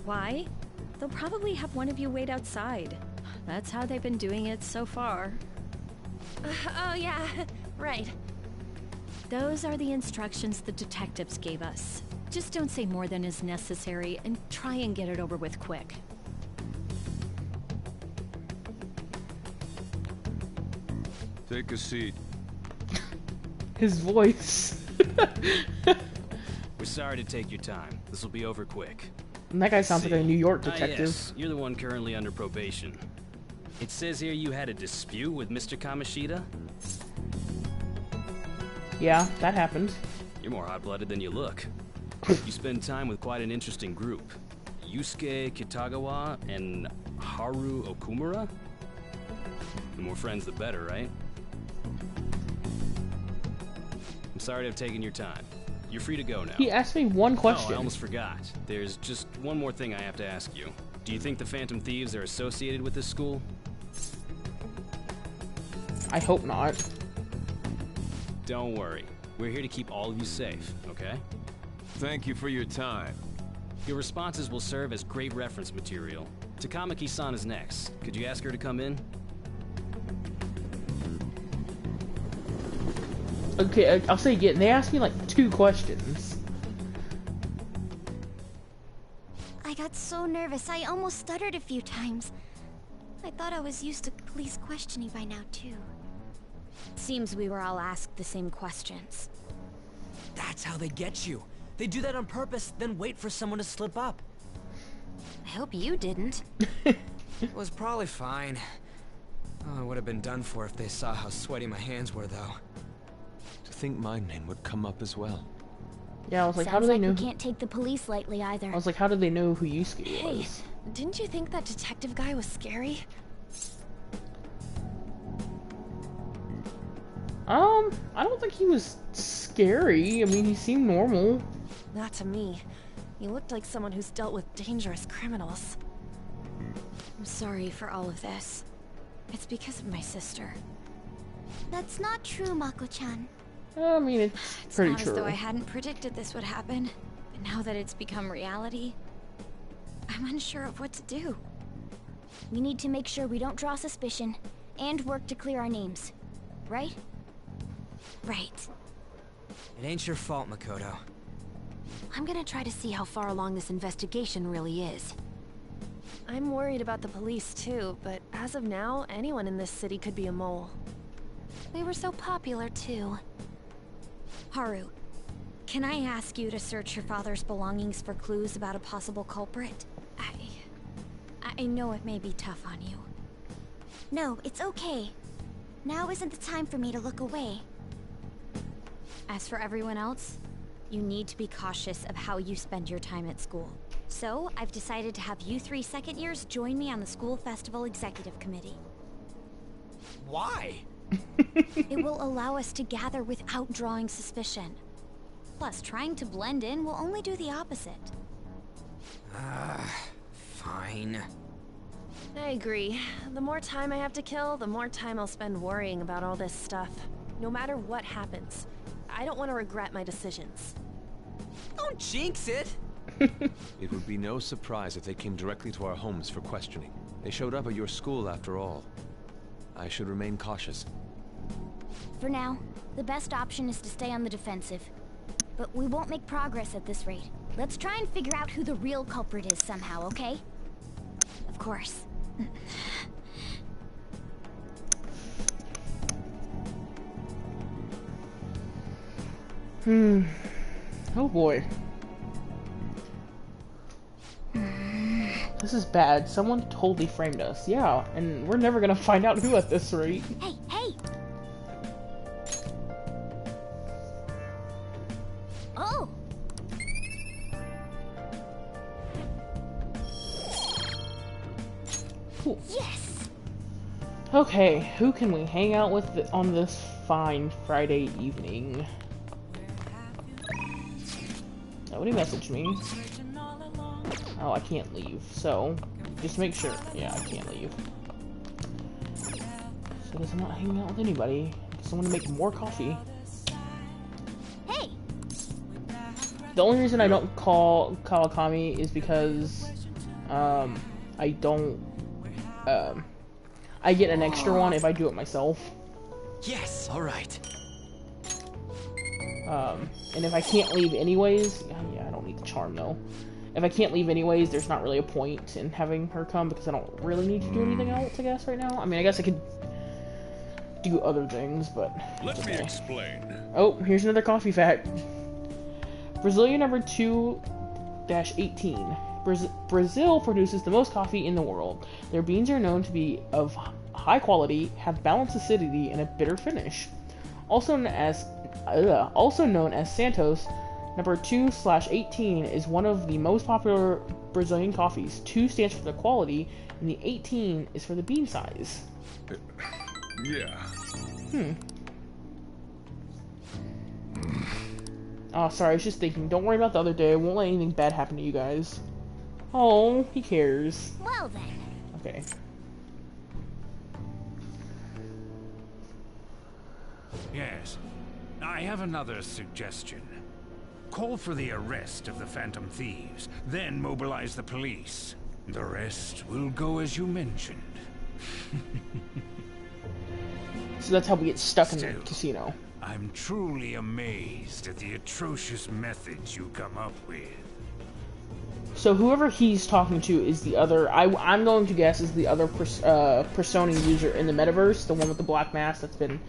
Why? They'll probably have one of you wait outside. That's how they've been doing it so far. Oh yeah, right. Those are the instructions the detectives gave us. Just don't say more than is necessary, and try and get it over with quick. Take a seat. His voice. We're sorry to take your time. This will be over quick. And that guy sounds like a New York detective. Yes. You're the one currently under probation. It says here you had a dispute with Mr. Kamishita? Yeah, that happened. You're more hot-blooded than you look. You spend time with quite an interesting group. Yusuke Kitagawa and Haru Okumura? The more friends, the better, right? I'm sorry to have taken your time. You're free to go now. He asked me one question. Oh, I almost forgot. There's just one more thing I have to ask you. Do you think the Phantom Thieves are associated with this school? I hope not. Don't worry. We're here to keep all of you safe, okay? Thank you for your time. Your responses will serve as great reference material. Takamaki-san is next. Could you ask her to come in? Okay, I'll say again. They asked me like 2 questions. I got so nervous, I almost stuttered a few times. I thought I was used to police questioning by now, too. Seems we were all asked the same questions. That's how they get you. They do that on purpose, then wait for someone to slip up. I hope you didn't. It was probably fine. Oh, it would have been done for if they saw how sweaty my hands were, though. To think my name would come up as well. Yeah, I was like, Sounds how do they like know? we can't take the police lightly either. I was like, how did they know who Yusuke Hey, was? didn't you think that detective guy was scary? I don't think he was scary. I mean, he seemed normal. Not to me. He looked like someone who's dealt with dangerous criminals. I'm sorry for all of this. It's because of my sister. That's not true, Mako-chan. I mean, It's pretty not true. as though I hadn't predicted this would happen, but now that it's become reality, I'm unsure of what to do. We need to make sure we don't draw suspicion, and work to clear our names. Right? Right. It ain't your fault, Makoto. I'm gonna try to see how far along this investigation really is. I'm worried about the police too, but as of now, anyone in this city could be a mole. They were so popular too. Haru, can I ask you to search your father's belongings for clues about a possible culprit? I know it may be tough on you. No, it's okay. Now isn't the time for me to look away. As for everyone else, you need to be cautious of how you spend your time at school. So, I've decided to have you 3 second years join me on the school festival executive committee. Why? It will allow us to gather without drawing suspicion. Plus, trying to blend in will only do the opposite. Fine. I agree. The more time I have to kill, the more time I'll spend worrying about all this stuff. No matter what happens, I don't want to regret my decisions. Don't jinx it! It would be no surprise if they came directly to our homes for questioning. They showed up at your school after all. I should remain cautious. For now, the best option is to stay on the defensive. But we won't make progress at this rate. Let's try and figure out who the real culprit is somehow, okay? Of course. Oh boy. This is bad. Someone totally framed us. Yeah, and we're never gonna find out who at this rate. Hey, hey! Oh! Cool. Yes! Okay, who can we hang out with on this fine Friday evening? Nobody messaged me. Oh, I can't leave, so just make sure. Yeah, I can't leave. So I guess I'm not hanging out with anybody. I guess I'm gonna make more coffee. Hey! The only reason I don't call Kawakami is because I don't I get an extra one if I do it myself. Yes, alright. And if I can't leave anyways, yeah, I don't need the charm though. If I can't leave anyways, there's not really a point in having her come because I don't really need to do anything else, I guess, right now. I mean, I guess I could do other things, but... Let me explain. Oh, here's another coffee fact. Brazilian number 2-18. Brazil produces the most coffee in the world. Their beans are known to be of high quality, have balanced acidity, and a bitter finish. Also known as Santos, number 2/18 is one of the most popular Brazilian coffees. 2 stands for the quality, and the 18 is for the bean size. Yeah. Oh, sorry, I was just thinking. Don't worry about the other day. I won't let anything bad happen to you guys. Oh, he cares. Well then. Okay. Yes. I have another suggestion. Call for the arrest of the Phantom Thieves, then mobilize the police. The rest will go as you mentioned. So that's how we get stuck in the casino. I'm truly amazed at the atrocious methods you come up with. So whoever he's talking to is the other, I'm going to guess is the other Persona user in the metaverse, the one with the black mask that's been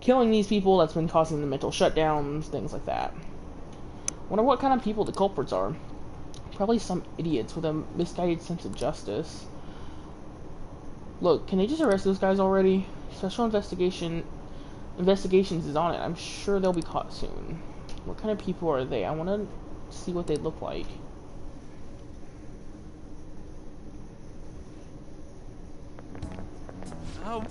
killing these people, that's been causing the mental shutdowns, things like that. Wonder what kind of people the culprits are. Probably some idiots with a misguided sense of justice. Look, can they just arrest those guys already? Special investigations is on it. I'm sure they'll be caught soon. What kind of people are they? I want to see what they look like.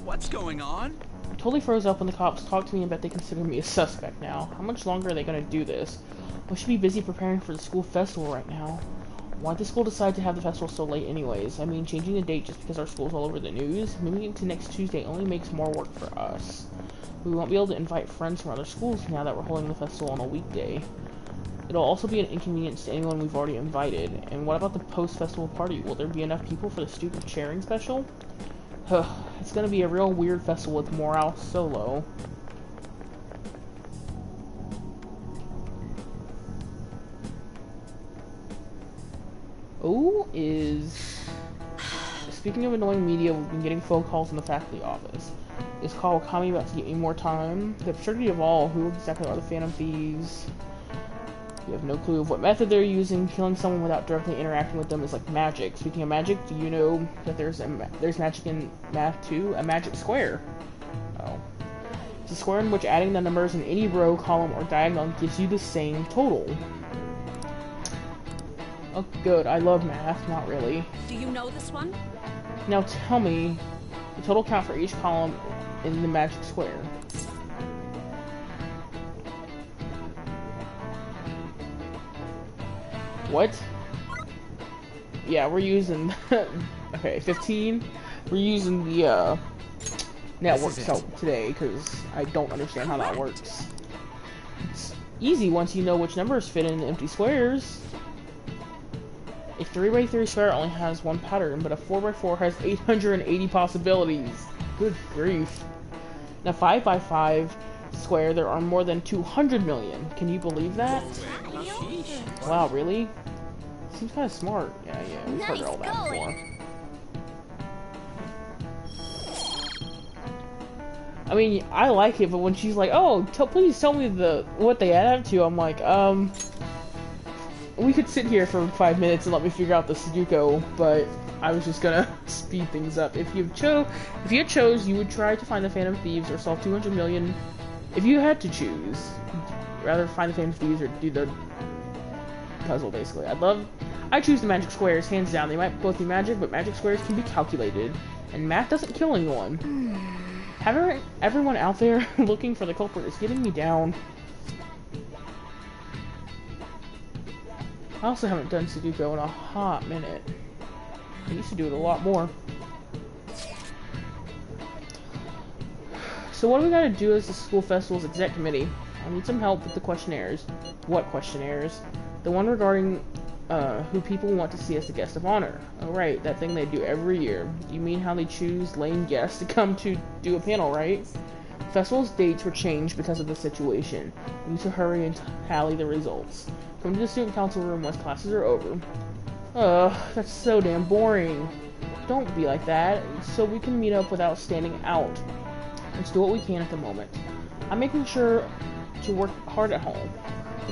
What's going on? I totally froze up when the cops talked to me and bet they consider me a suspect now. How much longer are they going to do this? We should be busy preparing for the school festival right now. Why'd the school decide to have the festival so late anyways? I mean, changing the date just because our school's all over the news? Moving it to next Tuesday only makes more work for us. We won't be able to invite friends from other schools now that we're holding the festival on a weekday. It'll also be an inconvenience to anyone we've already invited. And what about the post-festival party? Will there be enough people for the student sharing special? It's gonna be a real weird festival with morale so low. Speaking of annoying media, we've been getting phone calls in the faculty office. Is Kawakami about to get me more time? The absurdity of all, who exactly are the Phantom Thieves? You have no clue of what method they're using. Killing someone without directly interacting with them is like magic. Speaking of magic, do you know that there's magic in math too? A magic square. Oh. It's a square in which adding the numbers in any row, column, or diagonal gives you the same total. Oh, good. I love math. Not really. Do you know this one? Now tell me the total count for each column in the magic square. What? Yeah, we're using... okay, 15. We're using the network today because I don't understand how that works. It's easy once you know which numbers fit in the empty squares. A 3x3 square only has one pattern, but a 4x4 has 880 possibilities. Good grief. In a 5x5 square, there are more than 200 million. Can you believe that? Wow, really? Seems kind of smart. Yeah, we've heard all that before. I mean, I like it, but when she's like, "Oh, please tell me what they add up to," I'm like, we could sit here for 5 minutes and let me figure out the Sudoku, but I was just gonna speed things up. If you had chose, you would try to find the Phantom Thieves or solve 200 million. If you had to choose, rather find the Phantom Thieves or do the puzzle, basically. I choose the magic squares, hands down. They might both be magic, but magic squares can be calculated, and math doesn't kill anyone. Everyone out there looking for the culprit is getting me down. I also haven't done Sudoku in a hot minute. I used to do it a lot more. So what do we gotta do as the school festival's exec committee? I need some help with the questionnaires. What questionnaires? The one regarding who people want to see as the guest of honor. Oh right, that thing they do every year. You mean how they choose lame guests to come to do a panel, right? The festival's dates were changed because of the situation. We need to hurry and tally the results. Come to the student council room once classes are over. Ugh, that's so damn boring. Don't be like that, so we can meet up without standing out. Let's do what we can at the moment. I'm making sure to work hard at home.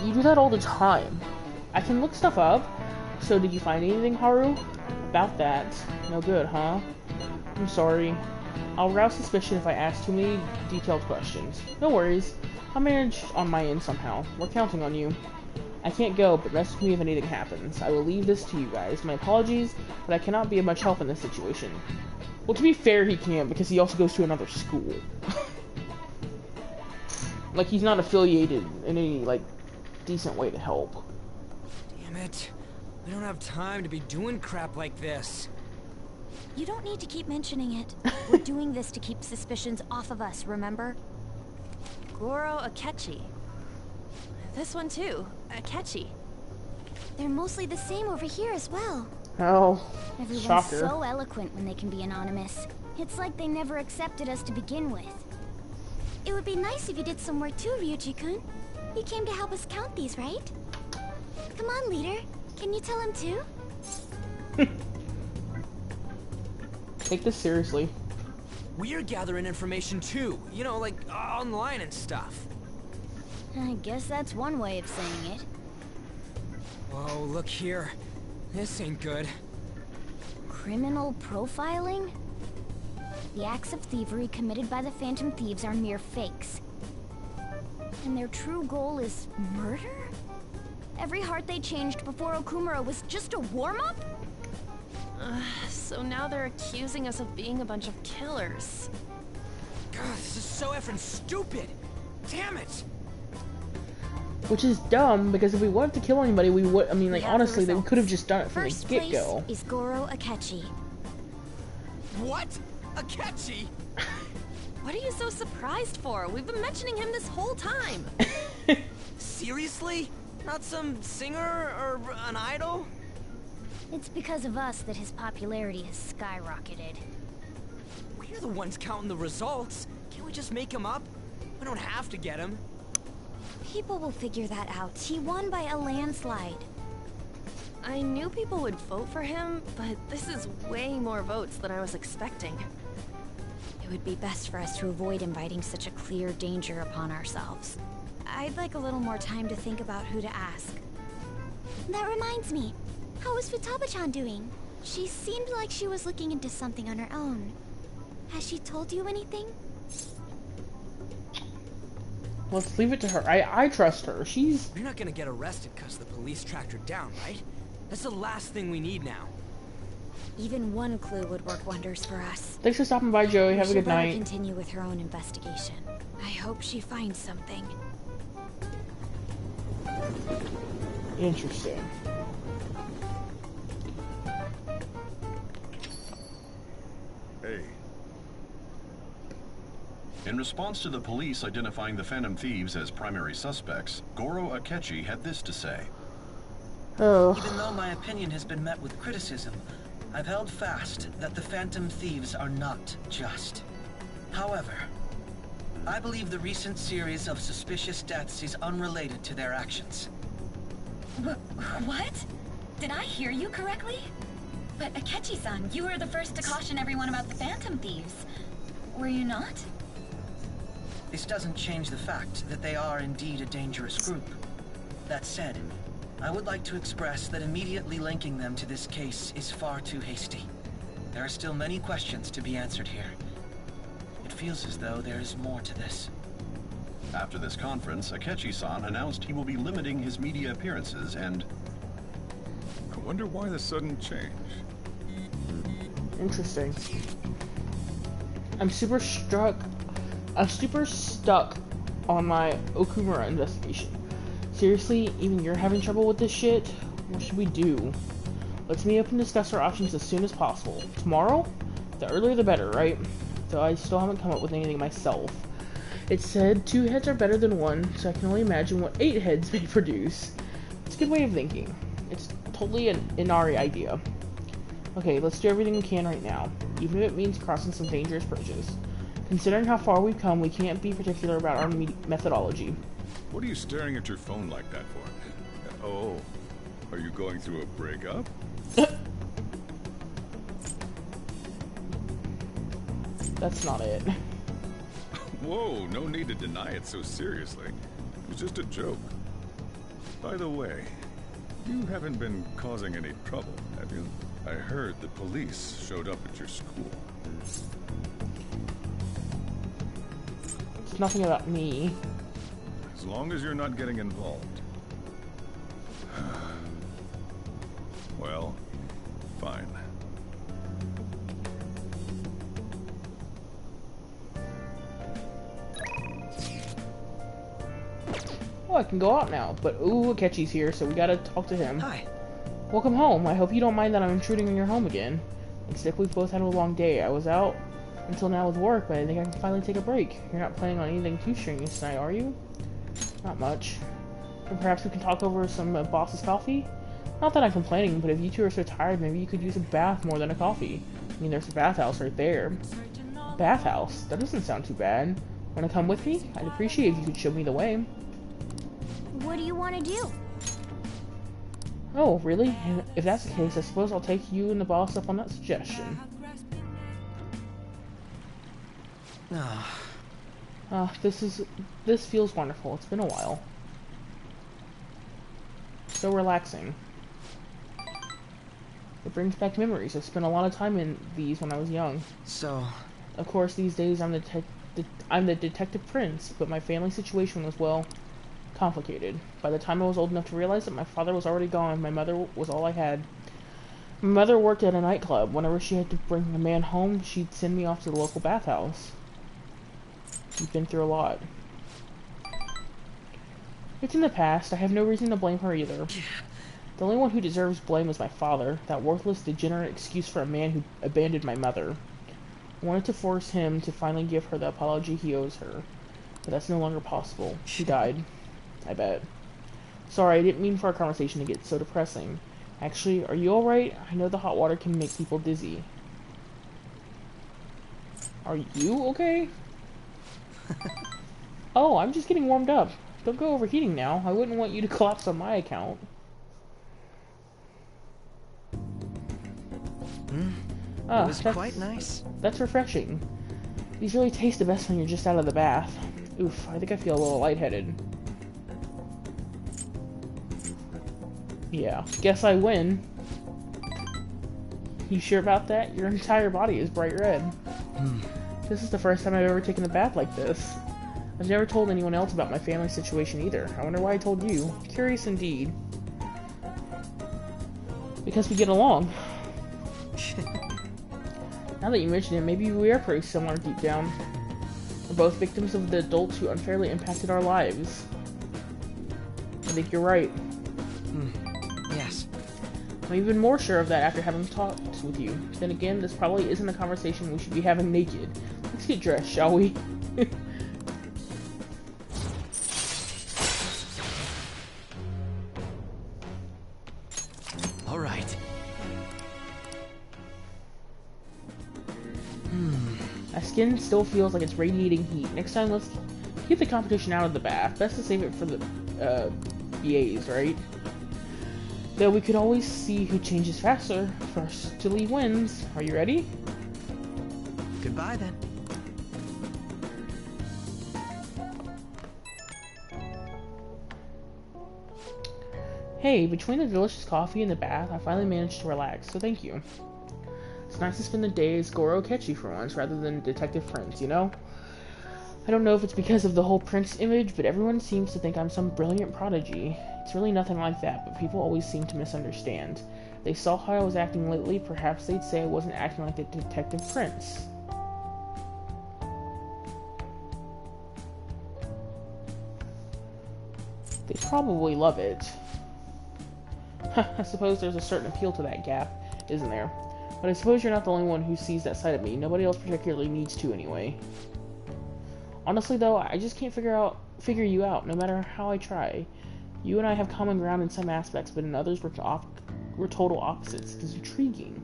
You do that all the time. I can look stuff up. So did you find anything, Haru? About that. No good, huh? I'm sorry. I'll rouse suspicion if I ask too many detailed questions. No worries. I'll manage on my end somehow. We're counting on you. I can't go, but message me if anything happens. I will leave this to you guys. My apologies, but I cannot be of much help in this situation. Well, to be fair, he can, because he also goes to another school. Like, he's not affiliated in any, like, decent way to help. Damn it. We don't have time to be doing crap like this. You don't need to keep mentioning it. We're doing this to keep suspicions off of us, remember? Goro Akechi. This one too, Akechi. They're mostly the same over here as well. Oh, Everyone's shocker. so eloquent when they can be anonymous. It's like they never accepted us to begin with. It would be nice if you did some work too, Ryuji-kun. You came to help us count these, right? Come on, leader. Can you tell him too? Take this seriously. We're gathering information too, you know, like online and stuff. I guess that's one way of saying it. Whoa, look here. This ain't good. Criminal profiling? The acts of thievery committed by the Phantom Thieves are mere fakes. And their true goal is murder? Every heart they changed before Okumura was just a warm-up? So now they're accusing us of being a bunch of killers. God, this is so effing stupid! Damn it! Which is dumb, because if we wanted to kill anybody, we would, I mean, like, honestly, they could have just done it from First the get-go. place is Goro Akechi. What? Akechi? What are you so surprised for? We've been mentioning him this whole time. Seriously? Not some singer or an idol? It's because of us that his popularity has skyrocketed. We're the ones counting the results. Can't we just make him up? We don't have to get him. People will figure that out. He won by a landslide. I knew people would vote for him, but this is way more votes than I was expecting. It would be best for us to avoid inviting such a clear danger upon ourselves. I'd like a little more time to think about who to ask. That reminds me. How is Futaba-chan doing? She seemed like she was looking into something on her own. Has she told you anything? Let's leave it to her. I trust her. She's... We're not gonna get arrested because the police tracked her down, right? That's the last thing we need now. Even one clue would work wonders for us. Thanks for stopping by, Joey. Have a good She'll better night. continue with her own investigation. I hope she finds something. Interesting. Hey. In response to the police identifying the Phantom Thieves as primary suspects, Goro Akechi had this to say. Oh. Even though my opinion has been met with criticism, I've held fast that the Phantom Thieves are not just. However, I believe the recent series of suspicious deaths is unrelated to their actions. What? Did I hear you correctly? But Akechi-san, you were the first to caution everyone about the Phantom Thieves. Were you not? this doesn't change the fact that they are indeed a dangerous group. That said, I would like to express that immediately linking them to this case is far too hasty. There are still many questions to be answered here. It feels as though there is more to this. After this conference, Akechi-san announced he will be limiting his media appearances and... I wonder why the sudden change. Interesting. I'm super stuck on my Okumura investigation. Seriously, even you're having trouble with this shit? What should we do? Let's meet up and discuss our options as soon as possible. Tomorrow? The earlier the better, right? Though I still haven't come up with anything myself. It said 2 heads are better than 1, so I can only imagine what 8 heads may produce. It's a good way of thinking. It's totally an Inari idea. Okay, let's do everything we can right now, even if it means crossing some dangerous bridges. Considering how far we've come, we can't be particular about our methodology. What are you staring at your phone like that for? Oh, are you going through a breakup? That's not it. Whoa, no need to deny it so seriously. It was just a joke. By the way, you haven't been causing any trouble, have you? I heard the police showed up at your school. It's nothing about me. As long as you're not getting involved. Well, fine. Oh, I can go out now, but ooh, Akechi's here, so we gotta talk to him. Hi. Welcome home. I hope you don't mind that I'm intruding on your home again. Looks like we've both had a long day. I was out until now with work, but I think I can finally take a break. You're not planning on anything too strenuous tonight, are you? Not much. And perhaps we can talk over some boss's coffee? Not that I'm complaining, but if you two are so tired, maybe you could use a bath more than a coffee. I mean, there's a bathhouse right there. Bathhouse? That doesn't sound too bad. Wanna come with me? I'd appreciate if you could show me the way. What do you want to do? Oh, really? If that's the case, I suppose I'll take you and the boss up on that suggestion. This feels wonderful. It's been a while. So relaxing. It brings back memories. I spent a lot of time in these when I was young. So... Of course, these days I'm the detective prince, but my family situation was, well, complicated. By the time I was old enough to realize that my father was already gone, my mother was all I had. My mother worked at a nightclub. Whenever she had to bring a man home, she'd send me off to the local bathhouse. We've been through a lot. It's in the past. I have no reason to blame her either. The only one who deserves blame is my father, that worthless, degenerate excuse for a man who abandoned my mother. I wanted to force him to finally give her the apology he owes her, but that's no longer possible. She died. I bet. Sorry, I didn't mean for our conversation to get so depressing. Actually, are you alright? I know the hot water can make people dizzy. Are you okay? Oh, I'm just getting warmed up. Don't go overheating now. I wouldn't want you to collapse on my account. It was quite nice. That's refreshing. These really taste the best when you're just out of the bath. Oof, I think I feel a little lightheaded. Yeah, guess I win. You sure about that? Your entire body is bright red. This is the first time I've ever taken a bath like this. I've never told anyone else about my family situation either. I wonder why I told you. Curious indeed. Because we get along. Now that you mention it, maybe we are pretty similar deep down. We're both victims of the adults who unfairly impacted our lives. I think you're right. Yes. I'm even more sure of that after having talked with you. Then again, this probably isn't a conversation we should be having naked. Let's get dressed, shall we? All right. My skin still feels like it's radiating heat. Next time, let's keep the competition out of the bath. Best to save it for the BAs, right? Though we could always see who changes faster. First to leave wins. Are you ready? Goodbye then. Hey, between the delicious coffee and the bath, I finally managed to relax, so thank you. It's nice to spend the day as Goro Akechi for once, rather than Detective Prince, you know? I don't know if it's because of the whole Prince image, but everyone seems to think I'm some brilliant prodigy. It's really nothing like that, but people always seem to misunderstand. They saw how I was acting lately, perhaps they'd say I wasn't acting like the Detective Prince. They probably love it. I suppose there's a certain appeal to that gap, isn't there? But I suppose you're not the only one who sees that side of me. Nobody else particularly needs to anyway. Honestly though, I just can't figure you out, no matter how I try. You and I have common ground in some aspects, but in others we're total opposites. It's intriguing.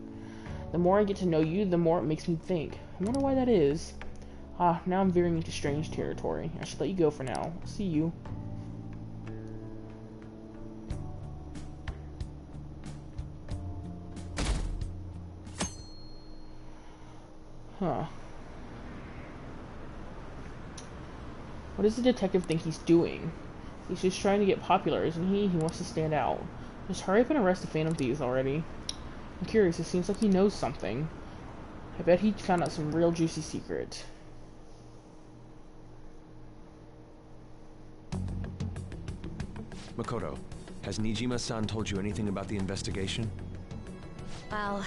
The more I get to know you, the more it makes me think. I wonder why that is. Now I'm veering into strange territory. I should let you go for now. See you. Huh. What does the detective think he's doing? He's just trying to get popular, isn't he? He wants to stand out. Just hurry up and arrest the Phantom Thieves already. I'm curious, it seems like he knows something. I bet he found out some real juicy secret. Makoto, has Nijima-san told you anything about the investigation? Well,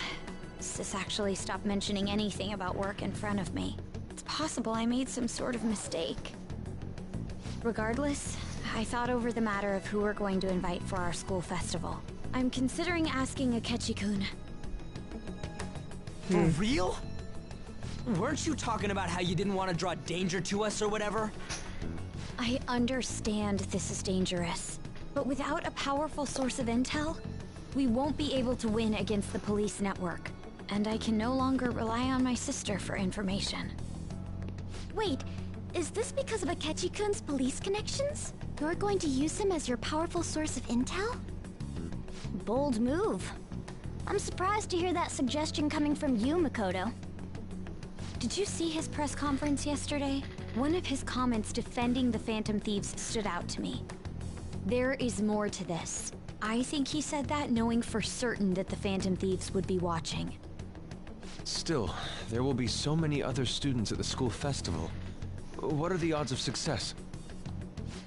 Sis actually stopped mentioning anything about work in front of me. It's possible I made some sort of mistake. Regardless, I thought over the matter of who we're going to invite for our school festival. I'm considering asking Akechi-kun. For real? Weren't you talking about how you didn't want to draw danger to us or whatever? I understand this is dangerous, but without a powerful source of intel, we won't be able to win against the police network. And I can no longer rely on my sister for information. Wait, is this because of Akechi-kun's police connections? You're going to use him as your powerful source of intel? Bold move. I'm surprised to hear that suggestion coming from you, Makoto. Did you see his press conference yesterday? One of his comments defending the Phantom Thieves stood out to me. There is more to this. I think he said that knowing for certain that the Phantom Thieves would be watching. Still, there will be so many other students at the school festival. What are the odds of success?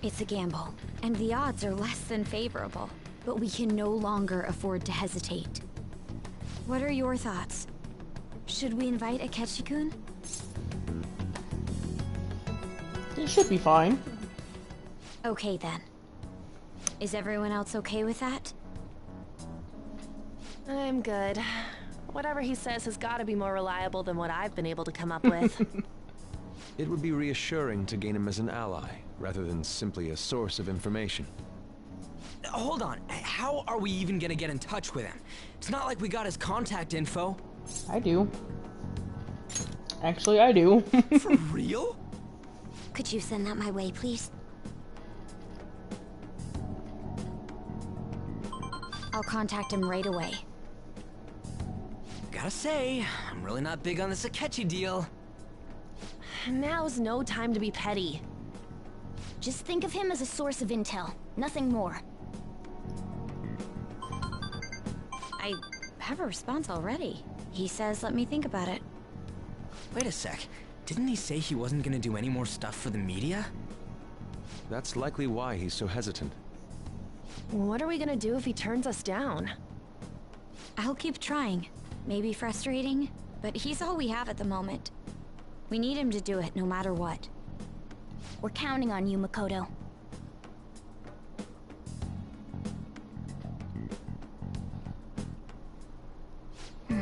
It's a gamble, and the odds are less than favorable, but we can no longer afford to hesitate. What are your thoughts? Should we invite Akechi-kun? It should be fine. Okay then. Is everyone else okay with that? I'm good. Whatever he says has got to be more reliable than what I've been able to come up with. It would be reassuring to gain him as an ally, rather than simply a source of information. Hold on, how are we even gonna get in touch with him? It's not like we got his contact info. I do. Actually, I do. For real? Could you send that my way, please? I'll contact him right away. Gotta say, I'm really not big on this Akechi deal. Now's no time to be petty. Just think of him as a source of intel, nothing more. I have a response already. He says let me think about it. Wait a sec. Didn't he say he wasn't gonna do any more stuff for the media? That's likely why he's so hesitant. What are we gonna do if he turns us down? I'll keep trying. Maybe frustrating, but he's all we have at the moment. We need him to do it no matter what. We're counting on you, Makoto. Who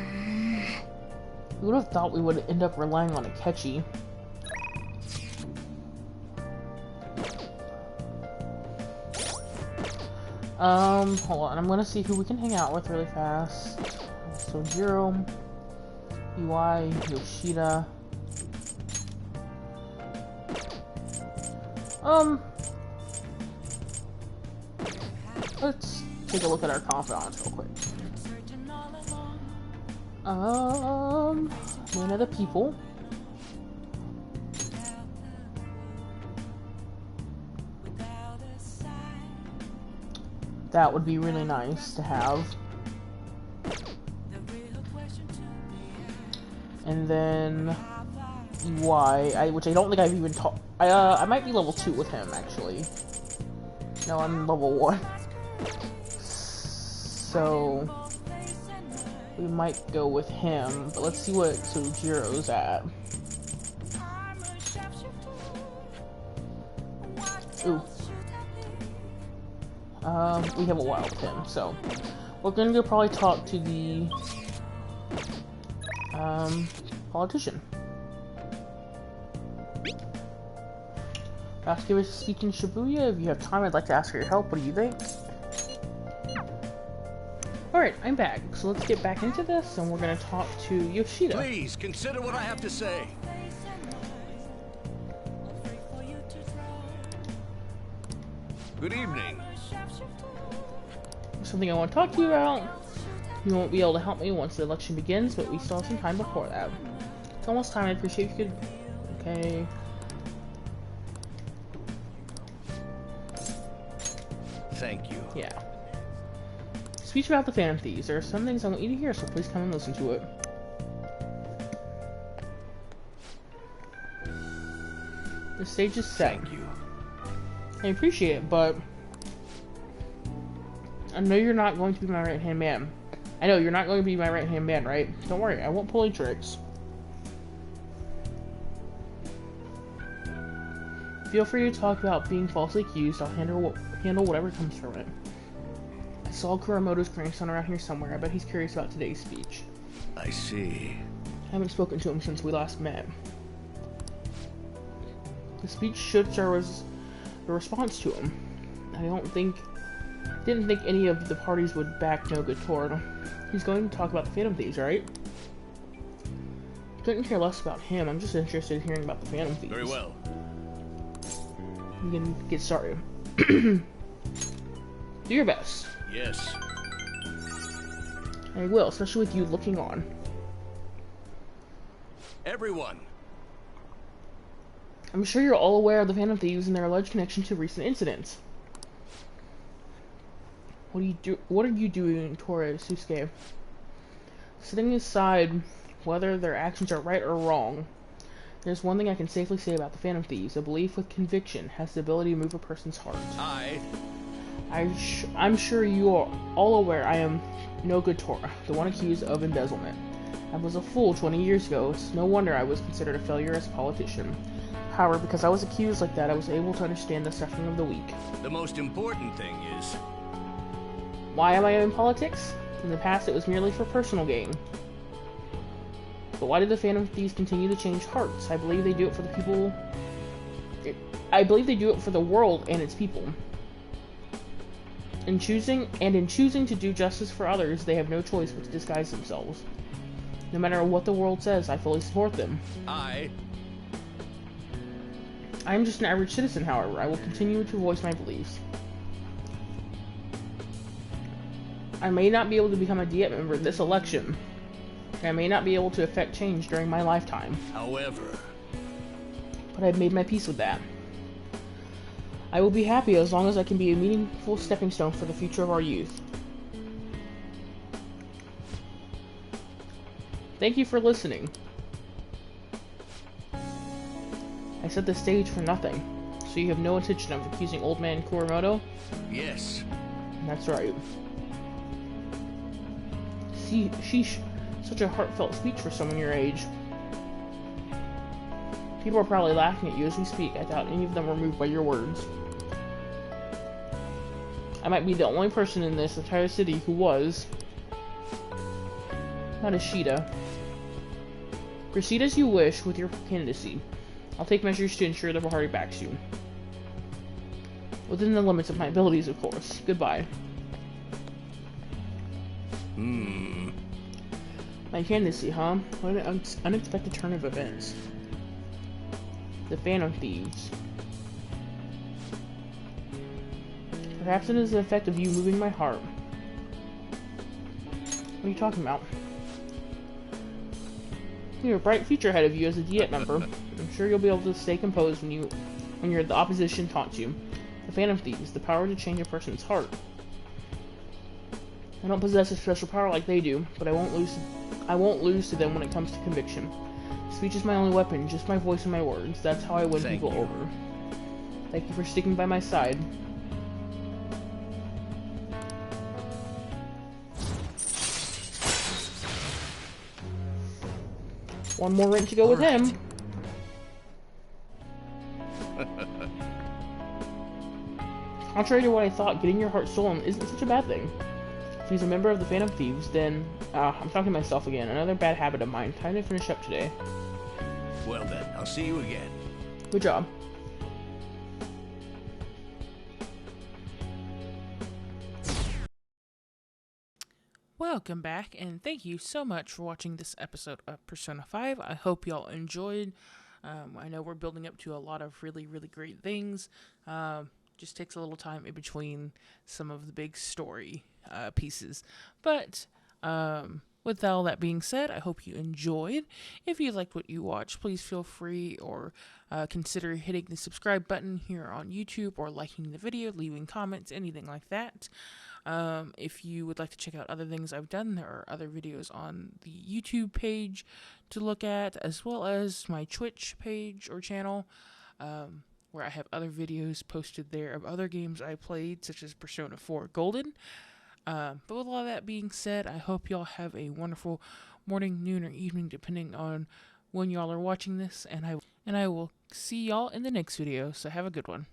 would have thought we would end up relying on Akechi? Hold on. I'm gonna see who we can hang out with really fast. So Jiro, UI, Yoshida. Let's take a look at our confidants real quick. Man of the people. That would be really nice to have. And then EY, which I don't think I've even taught. I might be level 2 with him, actually. No, I'm level 1. So we might go with him, but let's see what Sojiro's at. Ooh. We have a while with him, so we're gonna go probably talk to the politician. Ask if it's speaking Shibuya. If you have time, I'd like to ask for your help. What do you think? Alright, I'm back. So let's get back into this, and we're gonna talk to Yoshida. Please, consider what I have to say. Good evening. Something I want to talk to you about. You won't be able to help me once the election begins, but we still have some time before that. It's almost time. I'd appreciate if you could... Okay. Thank you. Yeah. Speech about the Phantom Thieves. There are some things I want you to hear, so please come and listen to it. The stage is set. Thank you. I appreciate it, but I know you're not going to be my right-hand man. I know you're not going to be my right-hand man, right? Don't worry, I won't pull any tricks. Feel free to talk about being falsely accused. I'll handle whatever comes from it. I saw Kuramoto's grandson around here somewhere. I bet he's curious about today's speech. I see. I haven't spoken to him since we last met. The speech should serve as a response to him. I didn't think any of the parties would back no good toward him. He's going to talk about the Phantom Thieves, right? Couldn't care less about him. I'm just interested in hearing about the Phantom Thieves. Very well. You can get started. Do your best. Yes. I will, especially with you looking on. Everyone. I'm sure you're all aware of the Phantom Thieves and their alleged connection to recent incidents. What are you doing, Tora Susuke? Setting aside whether their actions are right or wrong, there's one thing I can safely say about the Phantom Thieves. A belief with conviction has the ability to move a person's heart. I'm sure you are all aware I am no good Tora, the one accused of embezzlement. I was a fool 20 years ago. It's no wonder I was considered a failure as a politician. However, because I was accused like that, I was able to understand the suffering of the weak. The most important thing is... Why am I in politics? In the past, it was merely for personal gain. But why did the Phantom Thieves continue to change hearts? I believe they do it for the people... I believe they do it for the world and its people. In choosing to do justice for others, they have no choice but to disguise themselves. No matter what the world says, I fully support them. I am just an average citizen, however. I will continue to voice my beliefs. I may not be able to become a Diet member this election. I may not be able to effect change during my lifetime. However... But I've made my peace with that. I will be happy as long as I can be a meaningful stepping stone for the future of our youth. Thank you for listening. I set the stage for nothing. So you have no intention of accusing old man Kuramoto? Yes. That's right. Sheesh. Such a heartfelt speech for someone your age. People are probably laughing at you as we speak. I doubt any of them were moved by your words. I might be the only person in this entire city who was. Not Ishida. Proceed as you wish with your candidacy. I'll take measures to ensure the party backs you. Within the limits of my abilities, of course. Goodbye. My candidacy, huh? What an unexpected turn of events. The Phantom Thieves. Perhaps it is the effect of you moving my heart. What are you talking about? You have a bright future ahead of you as a Diet member. I'm sure you'll be able to stay composed when the opposition taunts you. The Phantom Thieves, the power to change a person's heart. I don't possess a special power like they do, but I won't lose to them when it comes to conviction. Speech is my only weapon, just my voice and my words. That's how I win people over. Thank you for sticking by my side. One more rent to go with him. Contrary to what I thought, getting your heart stolen isn't such a bad thing. If he's a member of the Phantom Thieves, then... I'm talking to myself again. Another bad habit of mine. Time to finish up today. Well then, I'll see you again. Good job. Welcome back, and thank you so much for watching this episode of Persona 5. I hope y'all enjoyed. I know we're building up to a lot of really, really great things. Just takes a little time in between some of the big story pieces. But with all that being said, I hope you enjoyed. If you liked what you watched, please feel free or consider hitting the subscribe button here on YouTube or liking the video, leaving comments, anything like that. If you would like to check out other things I've done, there are other videos on the YouTube page to look at, as well as my Twitch page or channel, where I have other videos posted there of other games I played, such as Persona 4 Golden. But with all that being said, I hope y'all have a wonderful morning, noon, or evening, depending on when y'all are watching this, and I will see y'all in the next video, so have a good one.